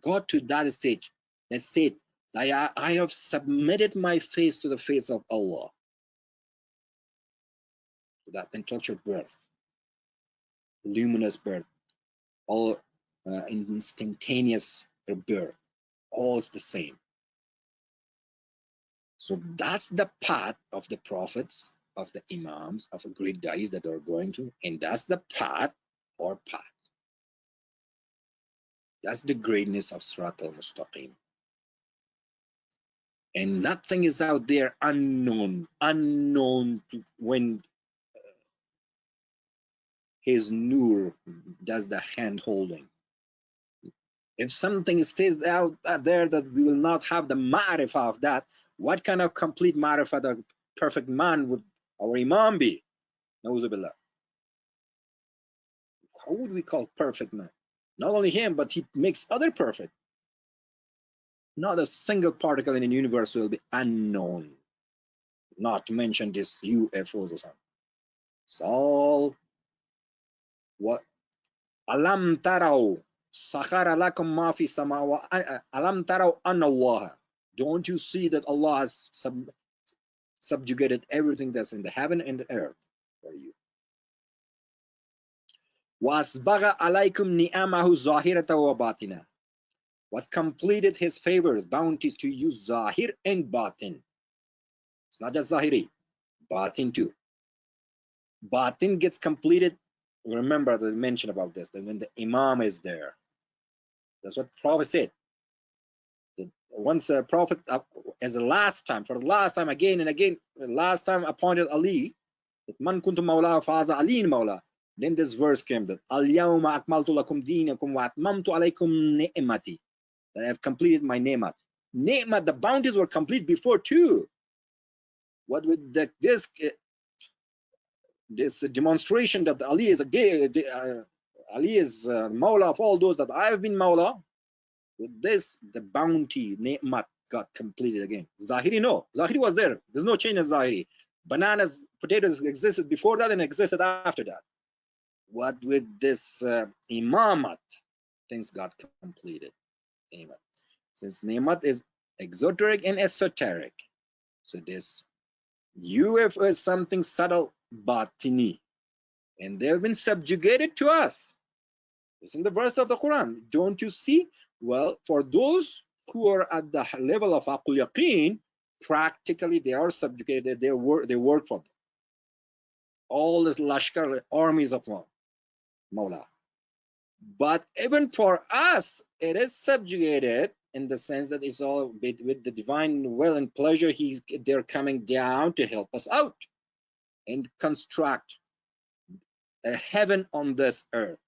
got to that stage. That said, I have submitted my face to the face of Allah. To that intellectual birth, luminous birth, all instantaneous birth, all is the same. So that's the path of the prophets, of the imams, of the great da'is that are going to, and that's the path or path. That's the greatness of Sirat al-Mustaqim. And nothing is out there unknown to when his nur does the hand holding. If something stays out there that we will not have the ma'rifah of that, what kind of complete ma'rifah, the perfect man would our imam be? Nauzubillah. How would we call perfect man? Not only him, but he makes other perfect. Not a single particle in the universe will be unknown. Not to mention this UFOs or something. It's all what alam tarau sakhara lakum ma fi samawa alam tarau anna Allah. Don't you see that Allah has subjugated everything that's in the heaven and the earth for you? Wasbagha alaykum ni'amahu zahirata wa batina. Was completed his favors, bounties to you, zahir and batin. It's not just zahiri, batin too. Batin gets completed. Remember the mention about this, that when the imam is there, that's what Prophet said. That once a Prophet, as the last time, for the last time, again and again, the last time appointed Ali, that man kuntu mawla faza Ali mawla. Then this verse came that al-yawma akmaltu lakum dinakum wa atmamtu alaykum ni'mati. That I have completed my ni'mat. Ni'mat, the bounties were complete before too. What with this demonstration that Ali is Ali is Mawla of all those that I have been Mawla. With this, the bounty ni'mat got completed again. Zahiri, no. Zahiri was there. There's no change in Zahiri. Bananas, potatoes existed before that and existed after that. What with this imamat, things got completed. Ni'mat. Since ni'mat is exoteric and esoteric, so this UFO is something subtle, batini, and they have been subjugated to us. It's in the verse of the Quran. Don't you see? Well, for those who are at the level of aqul yaqeen, practically they are subjugated. They work for them. All this lashkar, armies of Mawla. But even for us, it is subjugated in the sense that it's all with the divine will and pleasure. They're coming down to help us out and construct a heaven on this earth.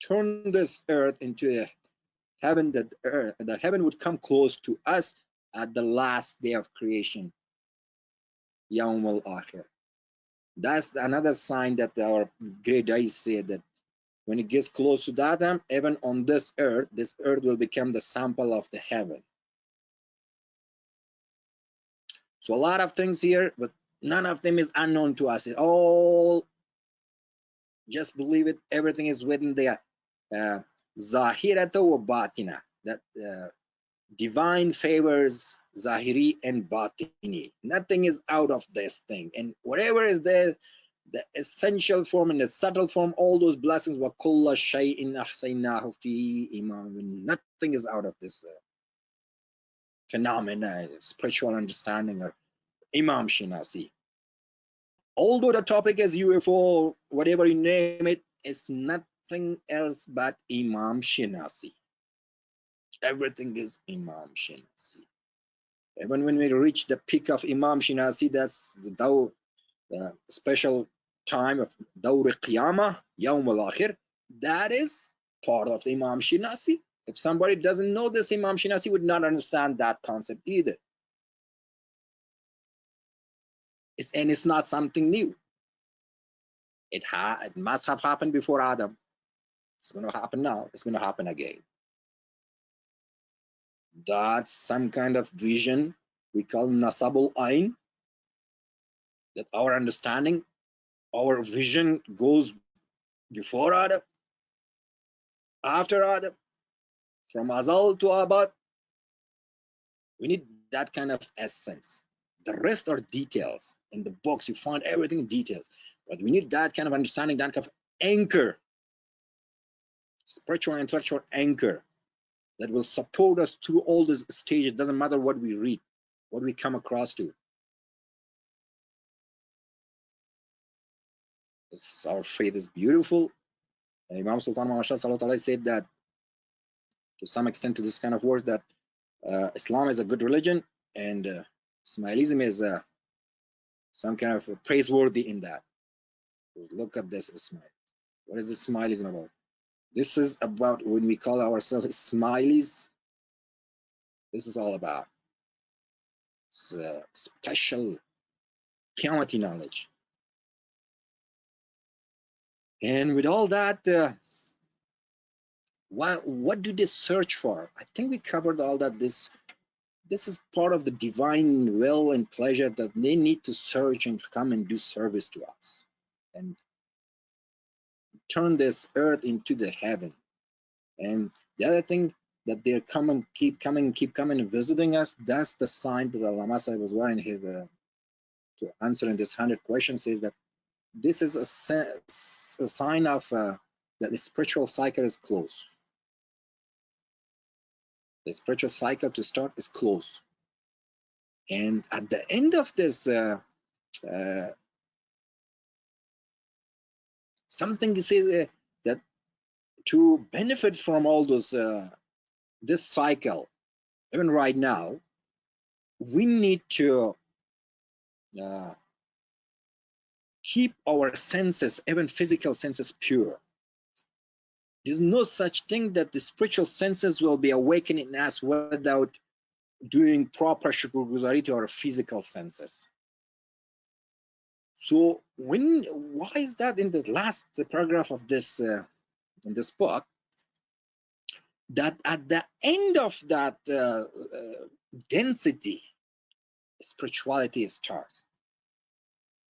Turn this earth into a heaven, that the heaven would come close to us at the last day of creation. Yawm al-Akhir. That's another sign that our great da'is said that when it gets close to that time, even on this earth will become the sample of the heaven. So a lot of things here, but none of them is unknown to us. It all, just believe it, everything is within there. Zahirata wa batina, that divine favors, zahiri and batini. Nothing is out of this thing. And whatever is there, the essential form and the subtle form, all those blessings were kulla shay'in ahsaynahu fi imam. Nothing is out of this phenomena, spiritual understanding or imam shinasi. Although the topic is UFO, whatever you name it, it's nothing else but imam shinasi. Everything is imam shinasi. Even when we reach the peak of imam shinasi, that's the special time of Dawr Qiyamah, Yawm al-Akhir, that is part of the Imam Shinasi. If somebody doesn't know this, Imam Shinasi would not understand that concept either. It's not something new. It must have happened before Adam. It's going to happen now. It's going to happen again. That's some kind of vision we call nasabul ayn, that our understanding, our vision goes before Adam, after Adam, from Azal to Abad. We need that kind of essence. The rest are details. In the books, you find everything in details. But we need that kind of understanding, that kind of anchor, spiritual and intellectual anchor, that will support us through all these stages. It doesn't matter what we read, what we come across to. Our faith is beautiful. And Imam Sultan Muhammad Shah said that to some extent, to this kind of words, that Islam is a good religion and Ismailism is some kind of praiseworthy in that. Look at this Ismail. What is this Ismailism about? This is about when we call ourselves Ismailis. This is all about special Qiyamati knowledge. And with all that, what do they search for? I think we covered all that. This is part of the divine will and pleasure that they need to search and come and do service to us and turn this earth into the heaven. And the other thing, that they're keep coming and visiting us, that's the sign that Allama Sahib was wearing his to answering this 100 questions, is that this is a sign of that the spiritual cycle is close. The spiritual cycle to start is close. And at the end of this, something says that to benefit from all those this cycle, even right now, we need to keep our senses, even physical senses, pure. There's no such thing that the spiritual senses will be awakened in us without doing proper shukr guzari to our physical senses. So why is that in the last paragraph of this in this book, that at the end of that density, spirituality starts.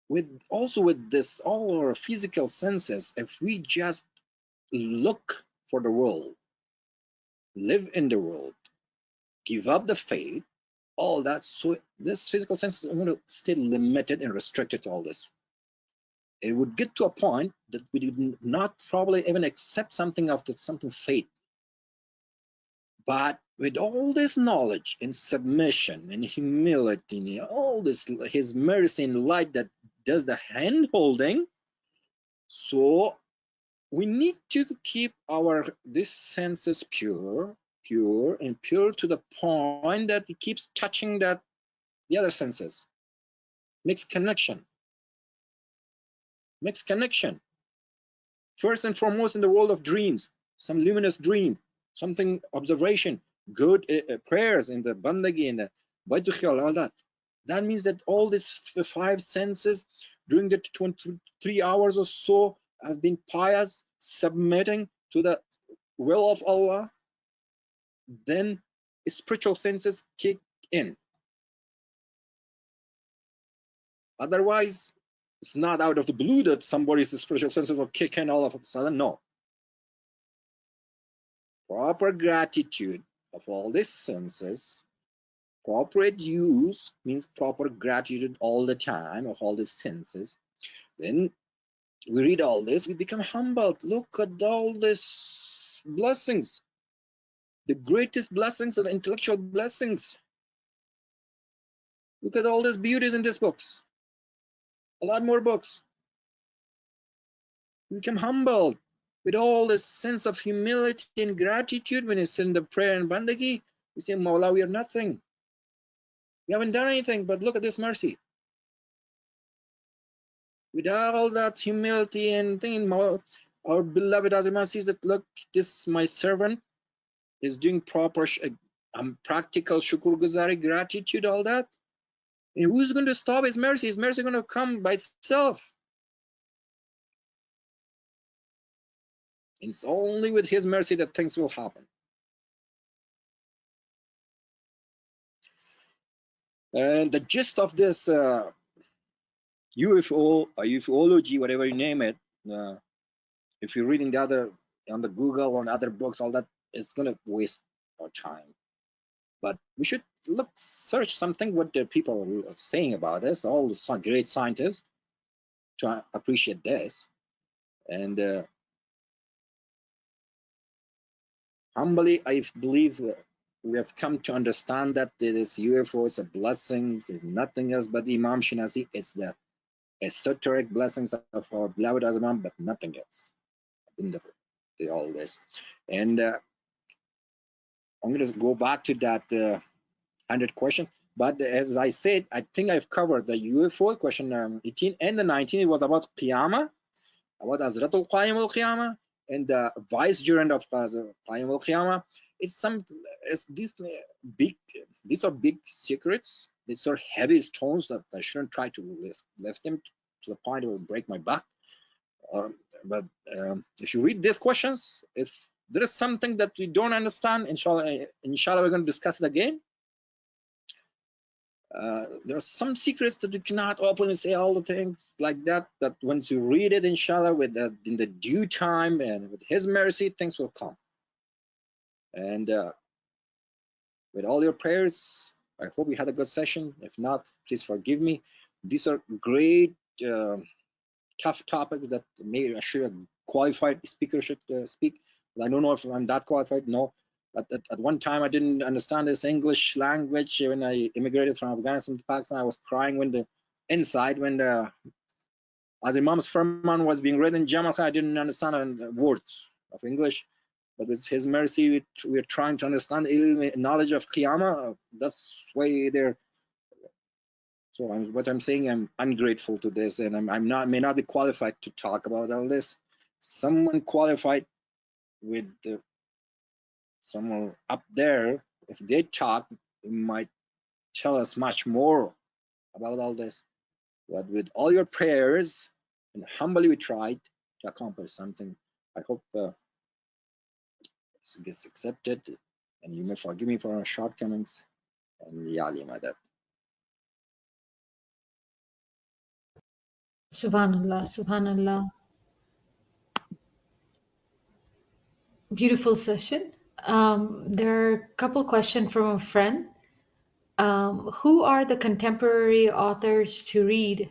With this, all our physical senses, if we just look for the world, live in the world, give up the faith, all that, so this physical sense is going to stay limited and restricted to all this. It would get to a point that we did not probably even accept something of something faith. But with all this knowledge and submission and humility, and all this, his mercy and light that does the hand holding, so we need to keep this senses pure and pure to the point that it keeps touching the other senses. Makes connection. First and foremost, in the world of dreams, some luminous dream, something observation, good prayers in the bandagi and the baytukhil, all that. That means that all these 5 senses during the 23 hours or so have been pious, submitting to the will of Allah. Then spiritual senses kick in. Otherwise, it's not out of the blue that somebody's spiritual senses will kick in all of a sudden. No. Proper gratitude of all these senses, proper use means proper gratitude all the time of all these senses. Then we read all this, we become humbled. Look at all these blessings. The greatest blessings are the intellectual blessings. Look at all these beauties in these books. A lot more books. We become humbled with all this sense of humility and gratitude when it's in the prayer and bandagi. We say, Mawla, we are nothing. We haven't done anything, but look at this mercy. With all that humility and thing, our beloved Azimah sees that, look, this my servant is doing proper practical shukur guzari, gratitude, all that. And who's going to stop his mercy? His mercy is going to come by itself. It's only with his mercy that things will happen. And the gist of this UFO or ufology, whatever you name it, if you're reading the other on the Google or other books, all that, it's gonna waste our time. But we should search something what the people are saying about this. All the great scientists to appreciate this, and humbly, I believe we have come to understand that this UFO is a blessing. It's nothing else but the Imam Shinasi. It's the esoteric blessings of our beloved Imam, but nothing else. In all this, and I'm going to go back to that 100 question. But as I said, I think I've covered the UFO question 18 and the 19. It was about Qiyamah, about Azratul Qayyim al Qiyamah, and the vicegerent of Qayyim al Qiyamah. These are big secrets. These are heavy stones that I shouldn't try to lift them to the point it will break my back. But if you read these questions, if there is something that we don't understand, inshallah we're going to discuss it again. There are some secrets that you cannot openly say all the things like that, but once you read it, inshallah, in the due time and with his mercy, things will come. And with all your prayers, I hope you had a good session. If not, please forgive me. These are great tough topics that maybe I should have qualified speaker should speak. I don't know if I'm that qualified. No, but at one time I didn't understand this English language. When I immigrated from Afghanistan to Pakistan, I was crying when as Imam's Farman was being read in Jamal, I didn't understand words of English. But with his mercy, we're trying to understand knowledge of Qiyamah. That's why they're. So what I'm saying, I'm ungrateful to this, and may not be qualified to talk about all this. Someone qualified with someone up there, if they talk, they might tell us much more about all this. But with all your prayers, and humbly we tried to accomplish something. I hope this gets accepted, and you may forgive me for our shortcomings. And Yali Madad. Subhanallah, Subhanallah. Beautiful session. There are a couple questions from a friend. Who are the contemporary authors to read,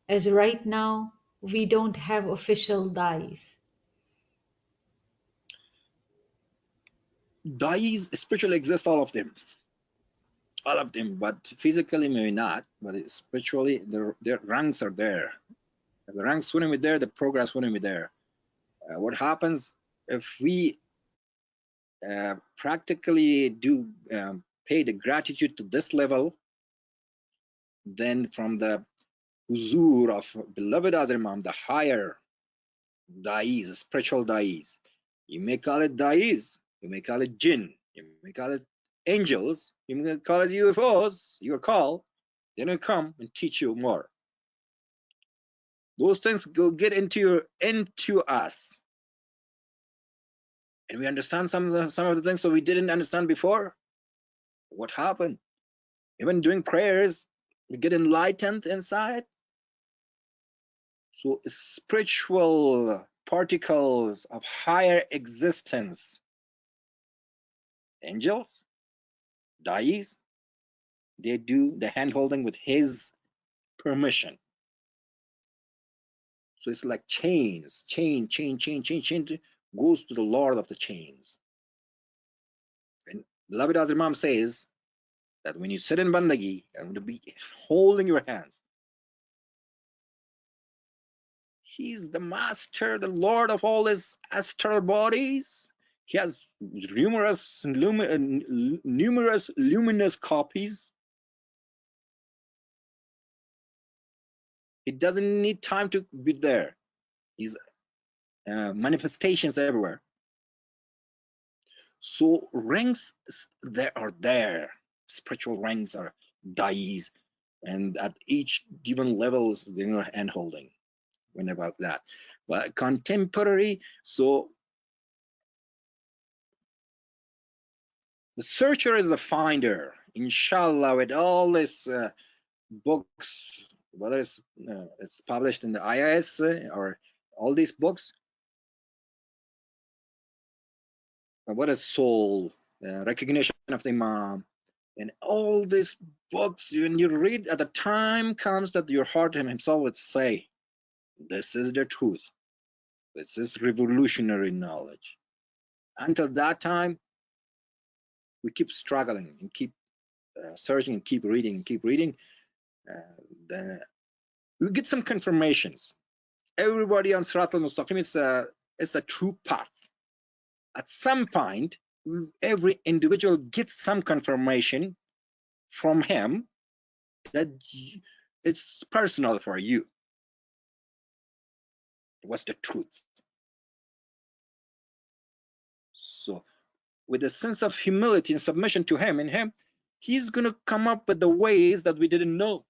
as right now we don't have official dais? Dais spiritually exist, all of them, but physically maybe not. But spiritually, their ranks are there. The ranks wouldn't be there, the progress wouldn't be there. What happens if we practically do pay the gratitude to this level, then from the huzur of beloved Imam, the higher dais, spiritual dais, you may call it dais, you may call it jinn, you may call it angels, you may call it UFOs, your call, they're going to come and teach you more. Those things go get into us, and we understand some of the things so we didn't understand before. What happened? Even doing prayers, we get enlightened inside. So spiritual particles of higher existence, angels, dais, they do the hand holding with his permission. So it's like chains, chain goes to the Lord of the chains. And beloved Imam says that when you sit in bandagi, I'm going to be holding your hands. He's the master, the Lord of all his astral bodies. He has numerous luminous copies. He doesn't need time to be there. He's manifestations everywhere. So ranks there are there. Spiritual ranks are dais, and at each given levels, they're hand holding. When about that, but contemporary. So the searcher is the finder. inshallah, with all these books, whether it's published in the IIS or all these books, what is soul, recognition of the Imam, and all these books, when you read, at the time comes that your heart himself would say, this is the truth. This is revolutionary knowledge. Until that time, we keep struggling and keep searching and keep reading and keep reading. Then we get some confirmations. Everybody on Sirat al-Mustaqim, it's a true path. At some point, every individual gets some confirmation from him that it's personal for you. What's the truth? So with a sense of humility and submission to him, he's going to come up with the ways that we didn't know.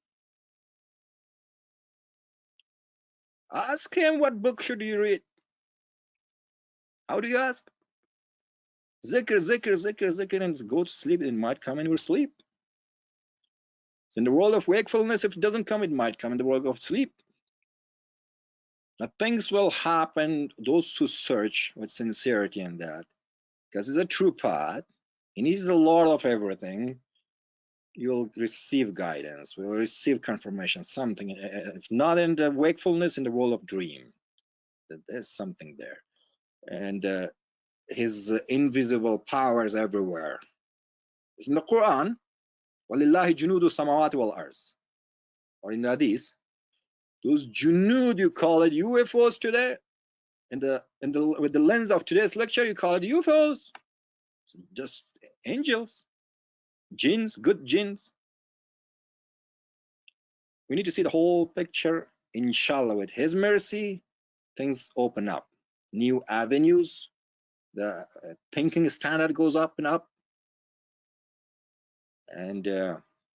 Ask him, what book should you read? How do you ask? Zikr, zikr, zikr, zikr, and go to sleep. It might come in your sleep. So in the world of wakefulness, if it doesn't come, it might come in the world of sleep. Now things will happen, those who search with sincerity in that, because it's a true path, and he's the Lord of everything. You'll receive guidance, will receive confirmation, something, if not in the wakefulness, in the world of dream, that there's something there. And his invisible powers everywhere. It's in the Quran, وَلِلَّهِ جُنُودُ السَّمَاوَاتِ وَالْأَرْضِ. Or in the Hadith, those junud, you call it UFOs today, with the lens of today's lecture, you call it UFOs. So just angels, jinns, good jinns. We need to see the whole picture. Inshallah, with his mercy, things open up. New avenues, the thinking standard goes up and up. And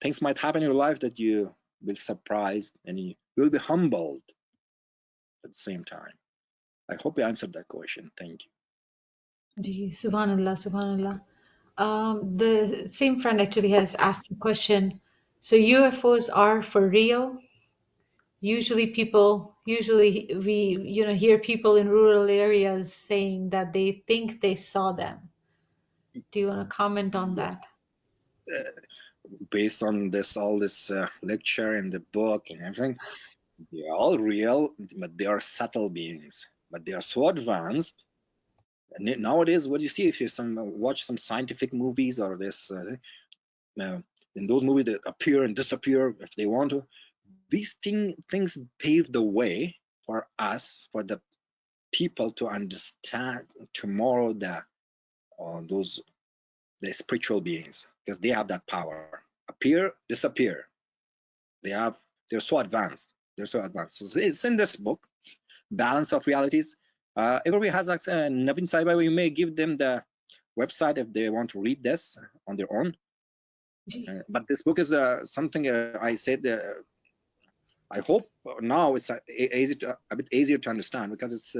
things might happen in your life that you will be surprised and you will be humbled at the same time. I hope I answered that question. Thank you. Ji, Subhanallah, Subhanallah. The same friend actually has asked a question. So UFOs are for real? Usually we hear people in rural areas saying that they think they saw them. Do you want to comment on that? Based on all this lecture and the book and everything, they are all real, but they are subtle beings. But they are so advanced. And nowadays, what you see if you watch some scientific movies or this, in those movies that appear and disappear if they want to, these things pave the way for us, for the people to understand tomorrow the spiritual beings, because they have that power. Appear, disappear. They're so advanced. They're so advanced. So it's in this book, Balance of Realities. Everybody has access. Naveen Saibai, we may give them the website if they want to read this on their own. But this book is something I said. I hope now it's a bit easier to understand, because it's.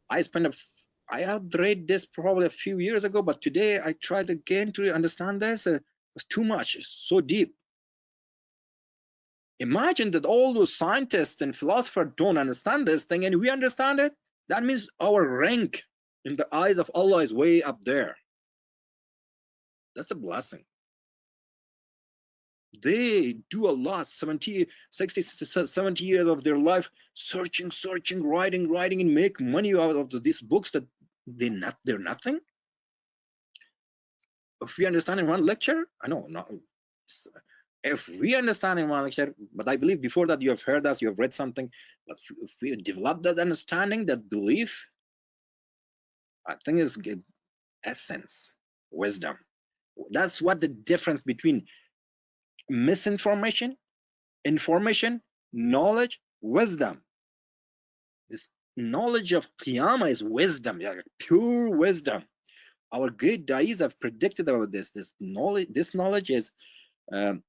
I had read this probably a few years ago, but today I tried again to understand this. It's too much. It's so deep. Imagine that all those scientists and philosophers don't understand this thing, and we understand it. That means our rank in the eyes of Allah is way up there. That's a blessing. They do a lot, 70, 60, 70 years of their life searching, writing, and make money out of these books that they're nothing. If we understand in one lecture, I know, not if we understand in one lecture, but I believe before that you have heard us, you have read something, but if we develop that understanding, that belief, I think is essence, wisdom. That's what the difference between misinformation, information, knowledge, wisdom. This knowledge of Qiyamah is wisdom, pure wisdom. Our great dais have predicted about this. This knowledge is Tawili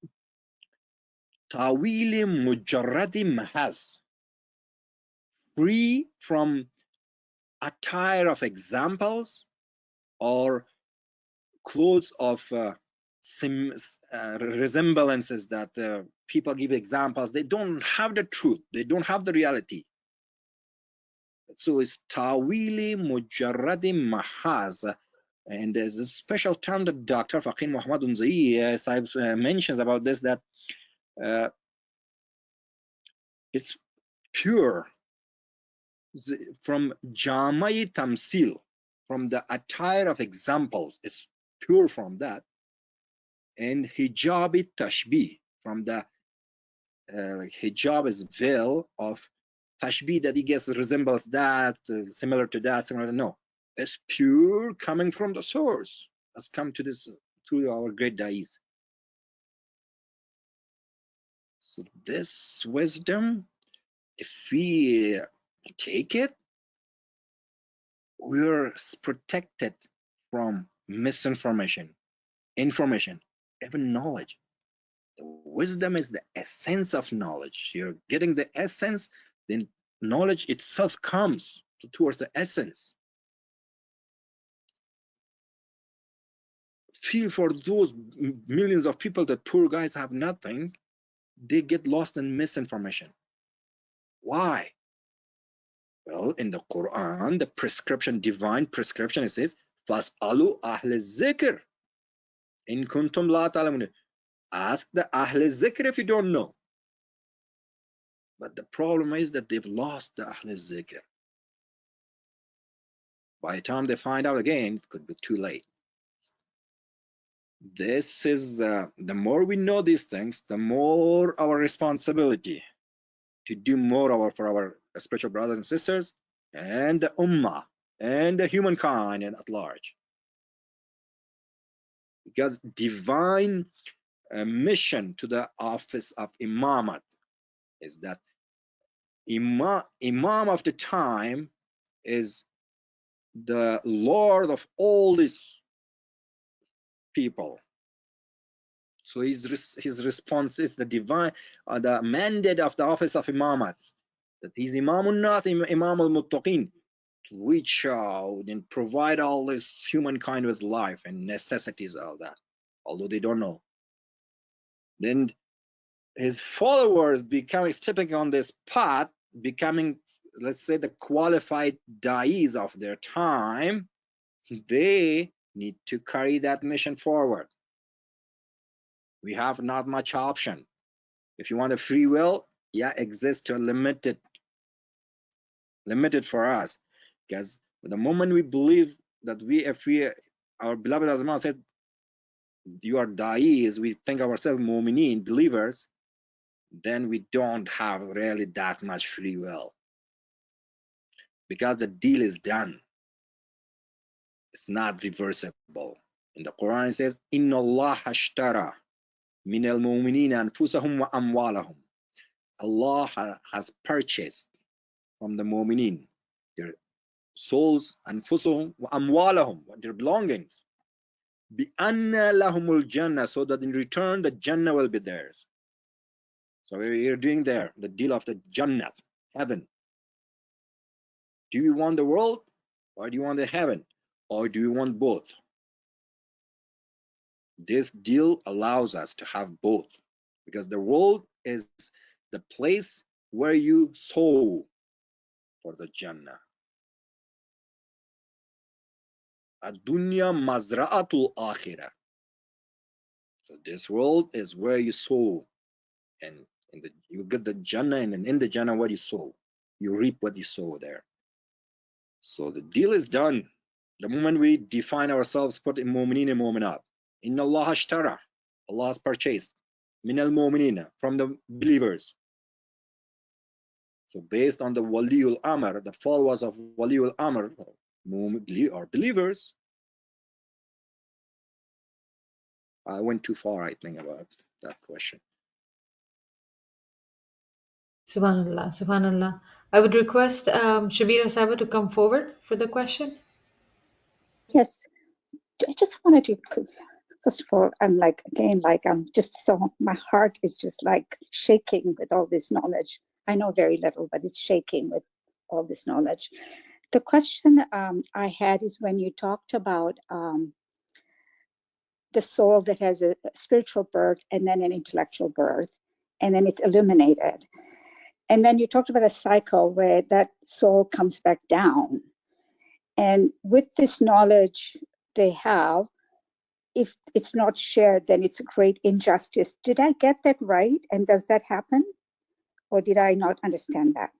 Mujarradi Mahas, free from attire of examples or clothes of resemblances that people give examples. They don't have the truth. They don't have the reality. So it's tawili mujarradi mahaz. And there's a special term that Dr. Faqih Muhammad Unzai mentions about this, that it's pure from Jamai Tamsil, from the attire of examples. It's pure from that. And hijabi tashbih, from the hijab is veil of tashbih, that he gets resembles that, similar to that, similar to, no. It's pure coming from the source. Has come to this through our great dais. So this wisdom, if we take it, we're protected from misinformation, information, even knowledge. The wisdom is the essence of knowledge. You're getting the essence, then knowledge itself comes towards the essence. Feel for those millions of people that poor guys have nothing, they get lost in misinformation. Why? Well, in the Quran, the prescription, divine prescription, it says, "Fas'alu ahl zikr in kuntum la ta'lamun." Ask the ahl zikr if you don't know. But the problem is that they've lost the ahl zikr. By the time they find out again, it could be too late. This is the more we know these things, the more our responsibility to do more for our spiritual brothers and sisters and the ummah and the humankind and at large. Because divine mission to the office of imamat is that imam of the time is the Lord of all these people. So his response is the divine, the mandate of the office of imamat, that he's imamun nas, imam al-muttaqin, to reach out and provide all this humankind with life and necessities, all that, although they don't know. Then his followers stepping on this path, becoming, let's say, the qualified da'is of their time, they need to carry that mission forward. We have not much option. If you want a free will, yeah, exists to limited for us. Because the moment we believe that our beloved Azman said, you are da'is, we think ourselves mu'mineen, believers, then we don't have really that much free will. Because the deal is done. It's not reversible. In the Quran it says, Inna Allah ashtara min al-mu'minina anfusahum wa amwalahum. Allah has purchased from the mu'minin their souls, anfusahum wa amwalahum, their belongings, bi anna lahumul jannah, so that in return the Jannah will be theirs. So we're doing there the deal of the Jannah, heaven. Do you want the world, or do you want the heaven, or do you want both? This deal allows us to have both, because the world is the place where you sow for the Jannah. Ad-dunya mazra'atul akhirah. So this world is where you sow, and you get the Jannah, and in the Jannah what you sow, you reap what you sow there. So the deal is done. The moment we define ourselves, put in mu'mineen and mu'minat. Inna Allah ashtara, Allah has purchased, min al-mu'minina, from the believers. So based on the Waliul Amr, the followers of Waliul Amr, are believers. I went too far, I think, about that question. Subhanallah, Subhanallah. I would request Shabira Saba to come forward for the question. Yes, I just wanted to, first of all, I'm just so, my heart is just like shaking with all this knowledge. I know very little, but it's shaking with all this knowledge. The question I had is when you talked about the soul that has a spiritual birth and then an intellectual birth, and then it's illuminated. And then you talked about a cycle where that soul comes back down. And with this knowledge they have, if it's not shared, then it's a great injustice. Did I get that right? And does that happen? Or did I not understand that?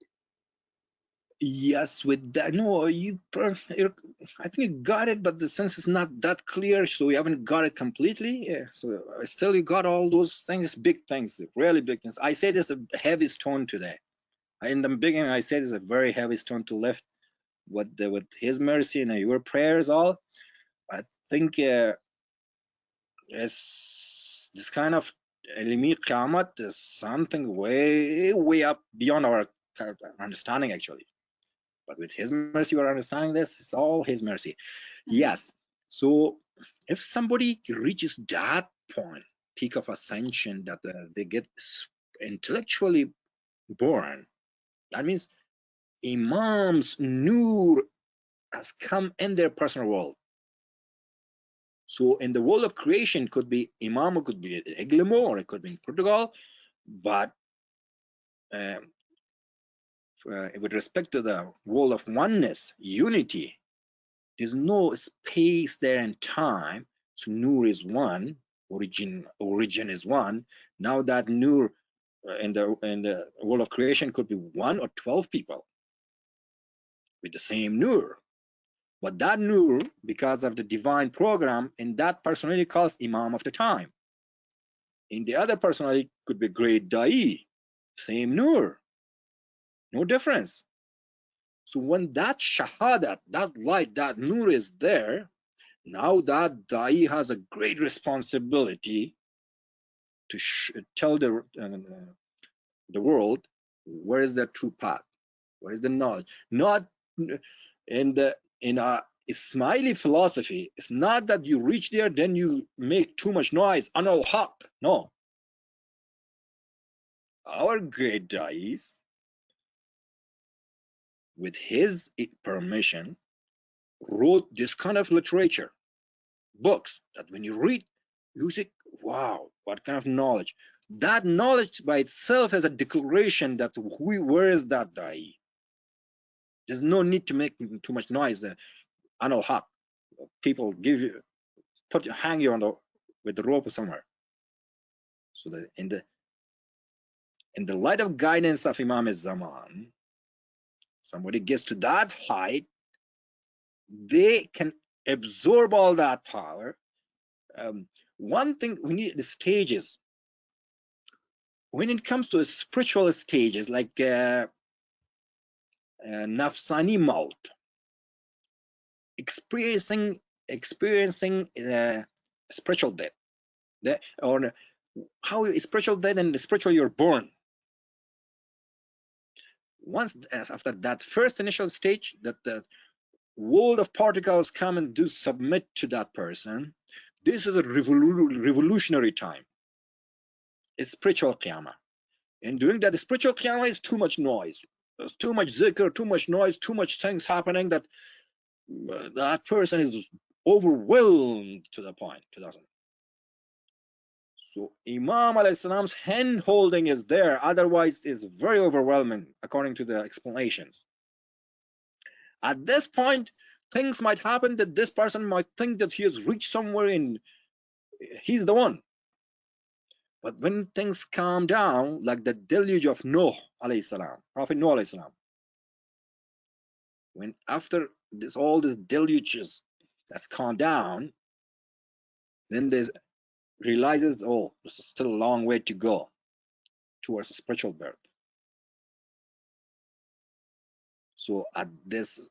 Yes, with that, no, I think you got it, but the sense is not that clear, so you haven't got it completely. Yeah, so still you got all those things, big things, really big things. I say this a heavy stone today. In the beginning, I said it's a very heavy stone to lift. With His mercy and your prayers, all. I think it's this kind of limit Qiyamah is something way up beyond our understanding, actually. But with His mercy, we're understanding this. It's all His mercy. Yes. So if somebody reaches that point, peak of ascension, that they get intellectually born, that means Imam's nur has come in their personal world. So in the world of creation, could be Imam, it could be Eglimo, or it could be in Portugal, but with respect to the world of oneness, unity, there's no space there and time. So Nur is one, origin is one. Now that Nur in the world of creation could be 1 or 12 people with the same Nur. But that Nur, because of the divine program, in that personality calls Imam of the time. In the other personality could be great Da'i, same Nur, no difference. So when that Shahadat, that light, that Nur is there, now that Da'i has a great responsibility to tell the world where is the true path, where is the knowledge. Not in a Ismaili philosophy, it's not that you reach there, then you make too much noise, anal haq. No. Our great Da'is, with his permission, wrote this kind of literature, books, that when you read, you say, wow, what kind of knowledge. That knowledge by itself is a declaration that where is that Da'i? There's no need to make too much noise. Anal haq. People hang you with the rope somewhere. So that in the light of guidance of Imam Zaman, somebody gets to that height, they can absorb all that power. One thing we need, the stages. When it comes to spiritual stages like nafsani maut, experiencing spiritual death, or how spiritual death and spiritual you're born. Once after that first initial stage, that the world of particles come and do submit to that person, this is a revolutionary time. It's spiritual qiyamah. And during that spiritual qiyamah is too much noise. There's too much zikr, too much noise, too much things happening that that person is overwhelmed to the point. So Imam alayhi salam's hand holding is there, otherwise is very overwhelming according to the explanations. At this point, things might happen that this person might think that he has reached somewhere and he's the one. But when things calm down, like the deluge of Noah alayhi salam, Prophet Noah alayhi salam, when after all this deluges has calmed down, then there's realizes, oh, this is still a long way to go towards a spiritual birth. So at this,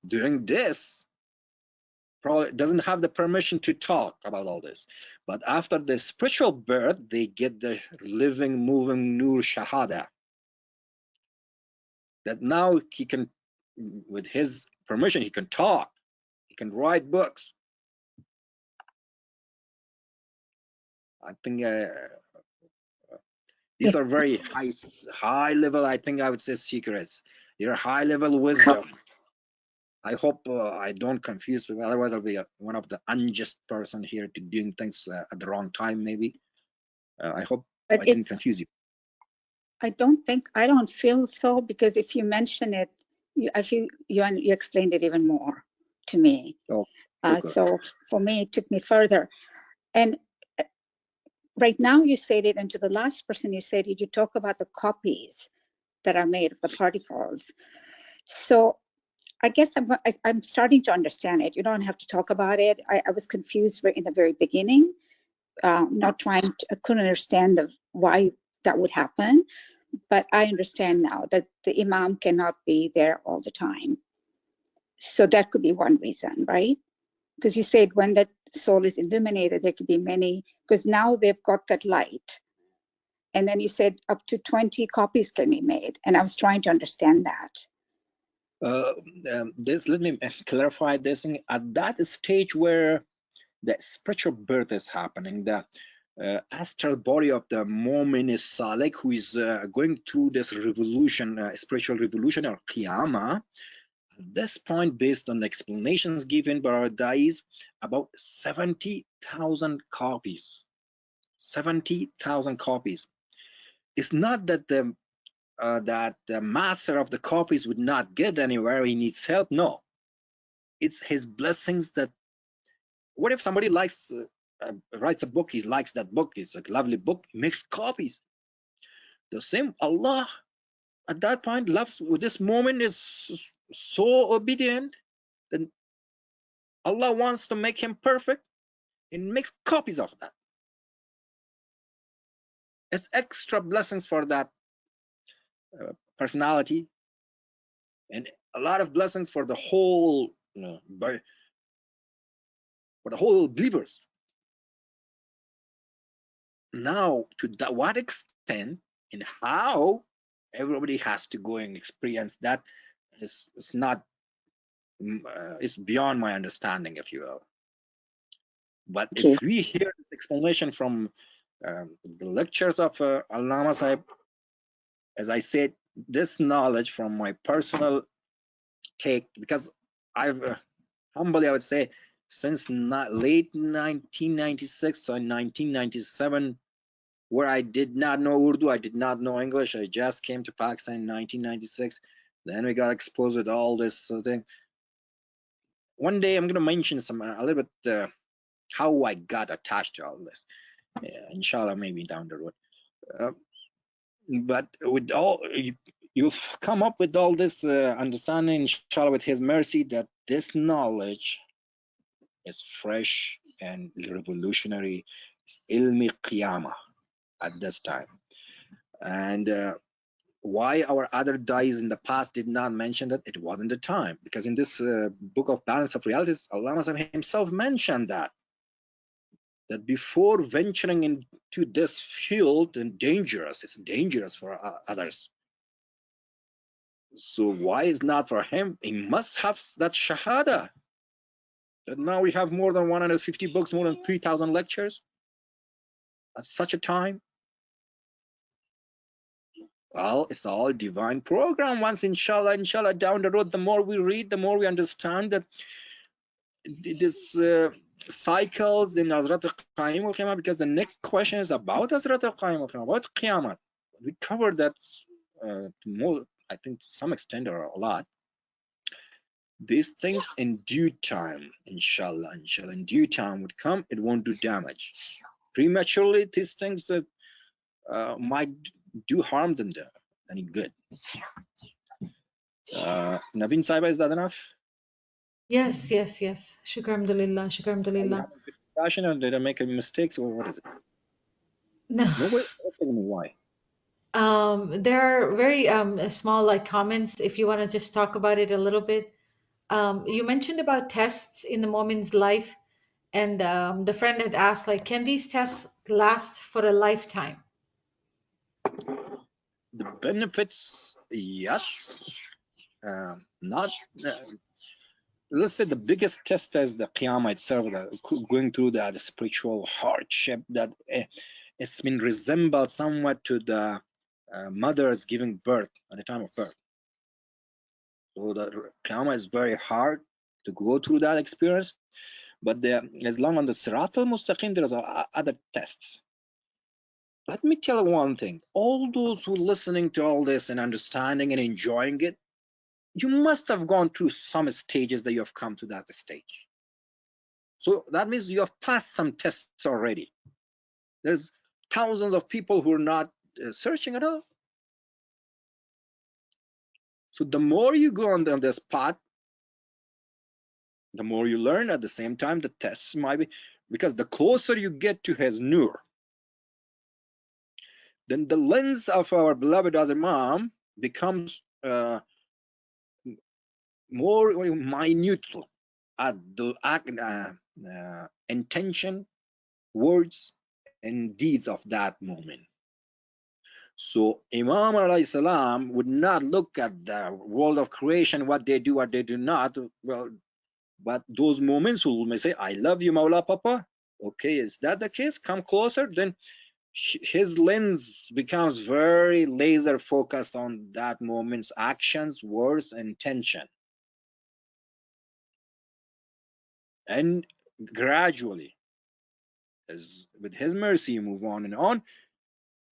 during this, probably doesn't have the permission to talk about all this. But after the spiritual birth, they get the living, moving Nur Shahada. That now he can, with his permission, he can talk, he can write books. I think these are very high level, I think I would say secrets. They're high level wisdom. I hope I don't confuse people. Otherwise, I'll be one of the unjust person here to doing things at the wrong time. Maybe. I hope But I didn't confuse you. I don't feel so, because if you mention it, I feel you explained it even more to me. Oh, so for me, it took me further. And right now you said it, and to the last person you said it, you talk about the copies that are made of the particles. So I guess I'm starting to understand it. You don't have to talk about it. I was confused in the very beginning, I couldn't understand why that would happen. But I understand now that the imam cannot be there all the time. So that could be one reason, right? Because you said when that soul is illuminated, there could be many, because now they've got that light. And then you said up to 20 copies can be made. And I was trying to understand that. Let me clarify this thing. At that stage where the spiritual birth is happening, the astral body of the Mu'min is Saleh, who is going through this revolution, spiritual revolution or Qiyamah. At this point, based on the explanations given by our dais, about 70,000 copies. 70,000 copies. It's not that the master of the copies would not get anywhere, he needs help. No, it's his blessings. That what if somebody likes writes a book, he likes that book, it's a lovely book, he makes copies. The same Allah at that point loves, with this moment is so obedient that Allah wants to make him perfect and makes copies of that. It's extra blessings for that personality, and a lot of blessings for the whole for the whole believers. Now, to what extent and how everybody has to go and experience that is not is beyond my understanding, if you will. But Okay. if we hear this explanation from the lectures of Allama Sahib, as I said, this knowledge from my personal take, because I've humbly, I would say, since late 1996 or 1997, where I did not know Urdu, I did not know English. I just came to Pakistan in 1996. Then we got exposed with all this thing. One day I'm going to mention a little bit how I got attached to all this. Inshallah, maybe down the road. But with all, you've come up with all this understanding, inshallah, with His mercy, that this knowledge is fresh and revolutionary. It's ilmi qiyamah at this time. And why our other dais in the past did not mention that? It wasn't the time, because in this book of Balance of Realities, Allah himself mentioned that before venturing into this field, and it's dangerous for others. So why is not for him? He must have that shahada. That now we have more than 150 books, more than 3,000 lectures at such a time. Well, it's all divine program. Once, inshallah, down the road, the more we read, the more we understand that this cycles in Hazrat al-Qaim al-Qiyamah, because the next question is about Hazrat al-Qaim al-Qiyamah, about Qiyamah. We covered that more, I think, to some extent or a lot. These things in due time, inshallah, in due time would come. It won't do damage. Prematurely, these things that might do harm them there any good. Naveen Saiba, is that enough? Yes. Shukr alhamdulillah. Discussion, or did I make any mistakes, or what is it? No. Nobody asking me why. There are very small comments, if you want to just talk about it a little bit. You mentioned about tests in the Mormon's life, and the friend had asked, can these tests last for a lifetime? The benefits, yes. Not. Let's say the biggest test is the Qiyamah itself, going through the spiritual hardship that it's been resembled somewhat to the mothers giving birth at the time of birth. So the Qiyamah is very hard to go through that experience. But as long on the Sirat al-Mustaqim, there are other tests. Let me tell you one thing. All those who are listening to all this and understanding and enjoying it, you must have gone through some stages that you have come to that stage. So that means you have passed some tests already. There's thousands of people who are not searching at all. So the more you go on this path, the more you learn. At the same time, the tests might be, because the closer you get to his nur, then the lens of our beloved as Imam becomes more minute at the intention, words, and deeds of that moment. So Imam alayhi salam would not look at the world of creation, what they do, what they do not. Well, but those moments who may say, I love you, Mawla Papa. Okay, is that the case? Come closer. Then his lens becomes very laser focused on that moment's actions, words, and intention. And gradually, as with his mercy, you move on and on.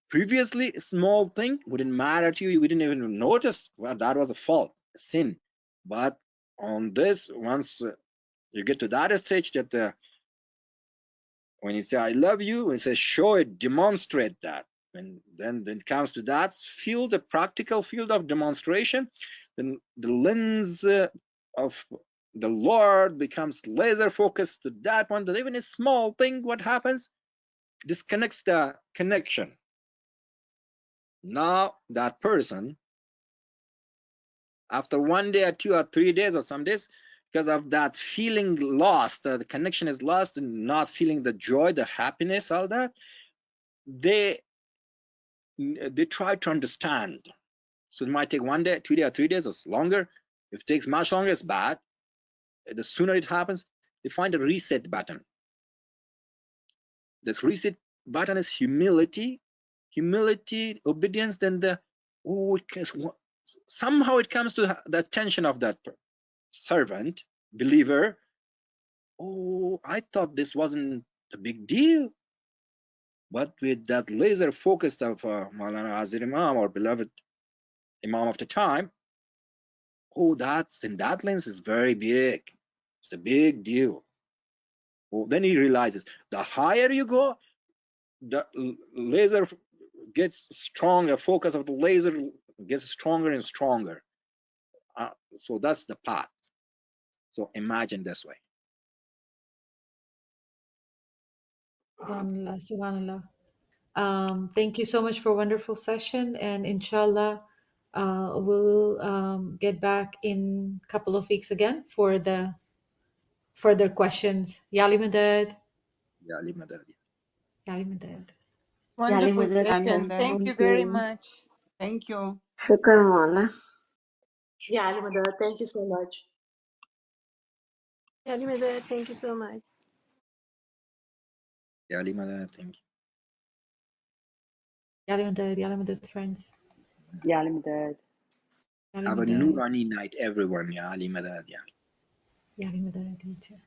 Previously, a small thing wouldn't matter to you. We didn't even notice, well, that was a fault, a sin. But on this, once you get to that stage, that when you say I love you, it says show it, demonstrate that. And then it comes to that field, the practical field of demonstration, then the lens of the Lord becomes laser focused to that one. That even a small thing, what happens? Disconnects the connection. Now that person, after 1 day or 2 or 3 days or some days, because of that feeling lost, the connection is lost, and not feeling the joy, the happiness, all that, they try to understand. So it might take 1 day, 2 days, or 3 days, or longer. If it takes much longer, it's bad. The sooner it happens, they find a reset button. This reset button is humility, obedience. Then somehow it comes to the attention of that servant, believer. Oh, I thought this wasn't a big deal. But with that laser focus of Maulana Azir Imam, our beloved Imam of the time, oh, that's in that lens is very big. It's a big deal. Oh, then he realizes the higher you go, the laser gets stronger. Focus of the laser gets stronger and stronger. So that's the path. So imagine this way. Subhanallah, subhanallah. Thank you so much for a wonderful session, and inshallah we'll get back in a couple of weeks again for the further questions. Yali Madad. Yali Madad. Yali Madad. Wonderful Madad. session. Thank you very much. Thank you. Shukran, Mawla. Yeah, Ali Madad, thank you so much. Yali Madad, thank you so much. Yali Madad, thank you. Yali Madad, friends. Yeah, Ali Madad. Yali Have a Madad. Nurani night, everyone. Yali Madad. Yali Madad, teacher.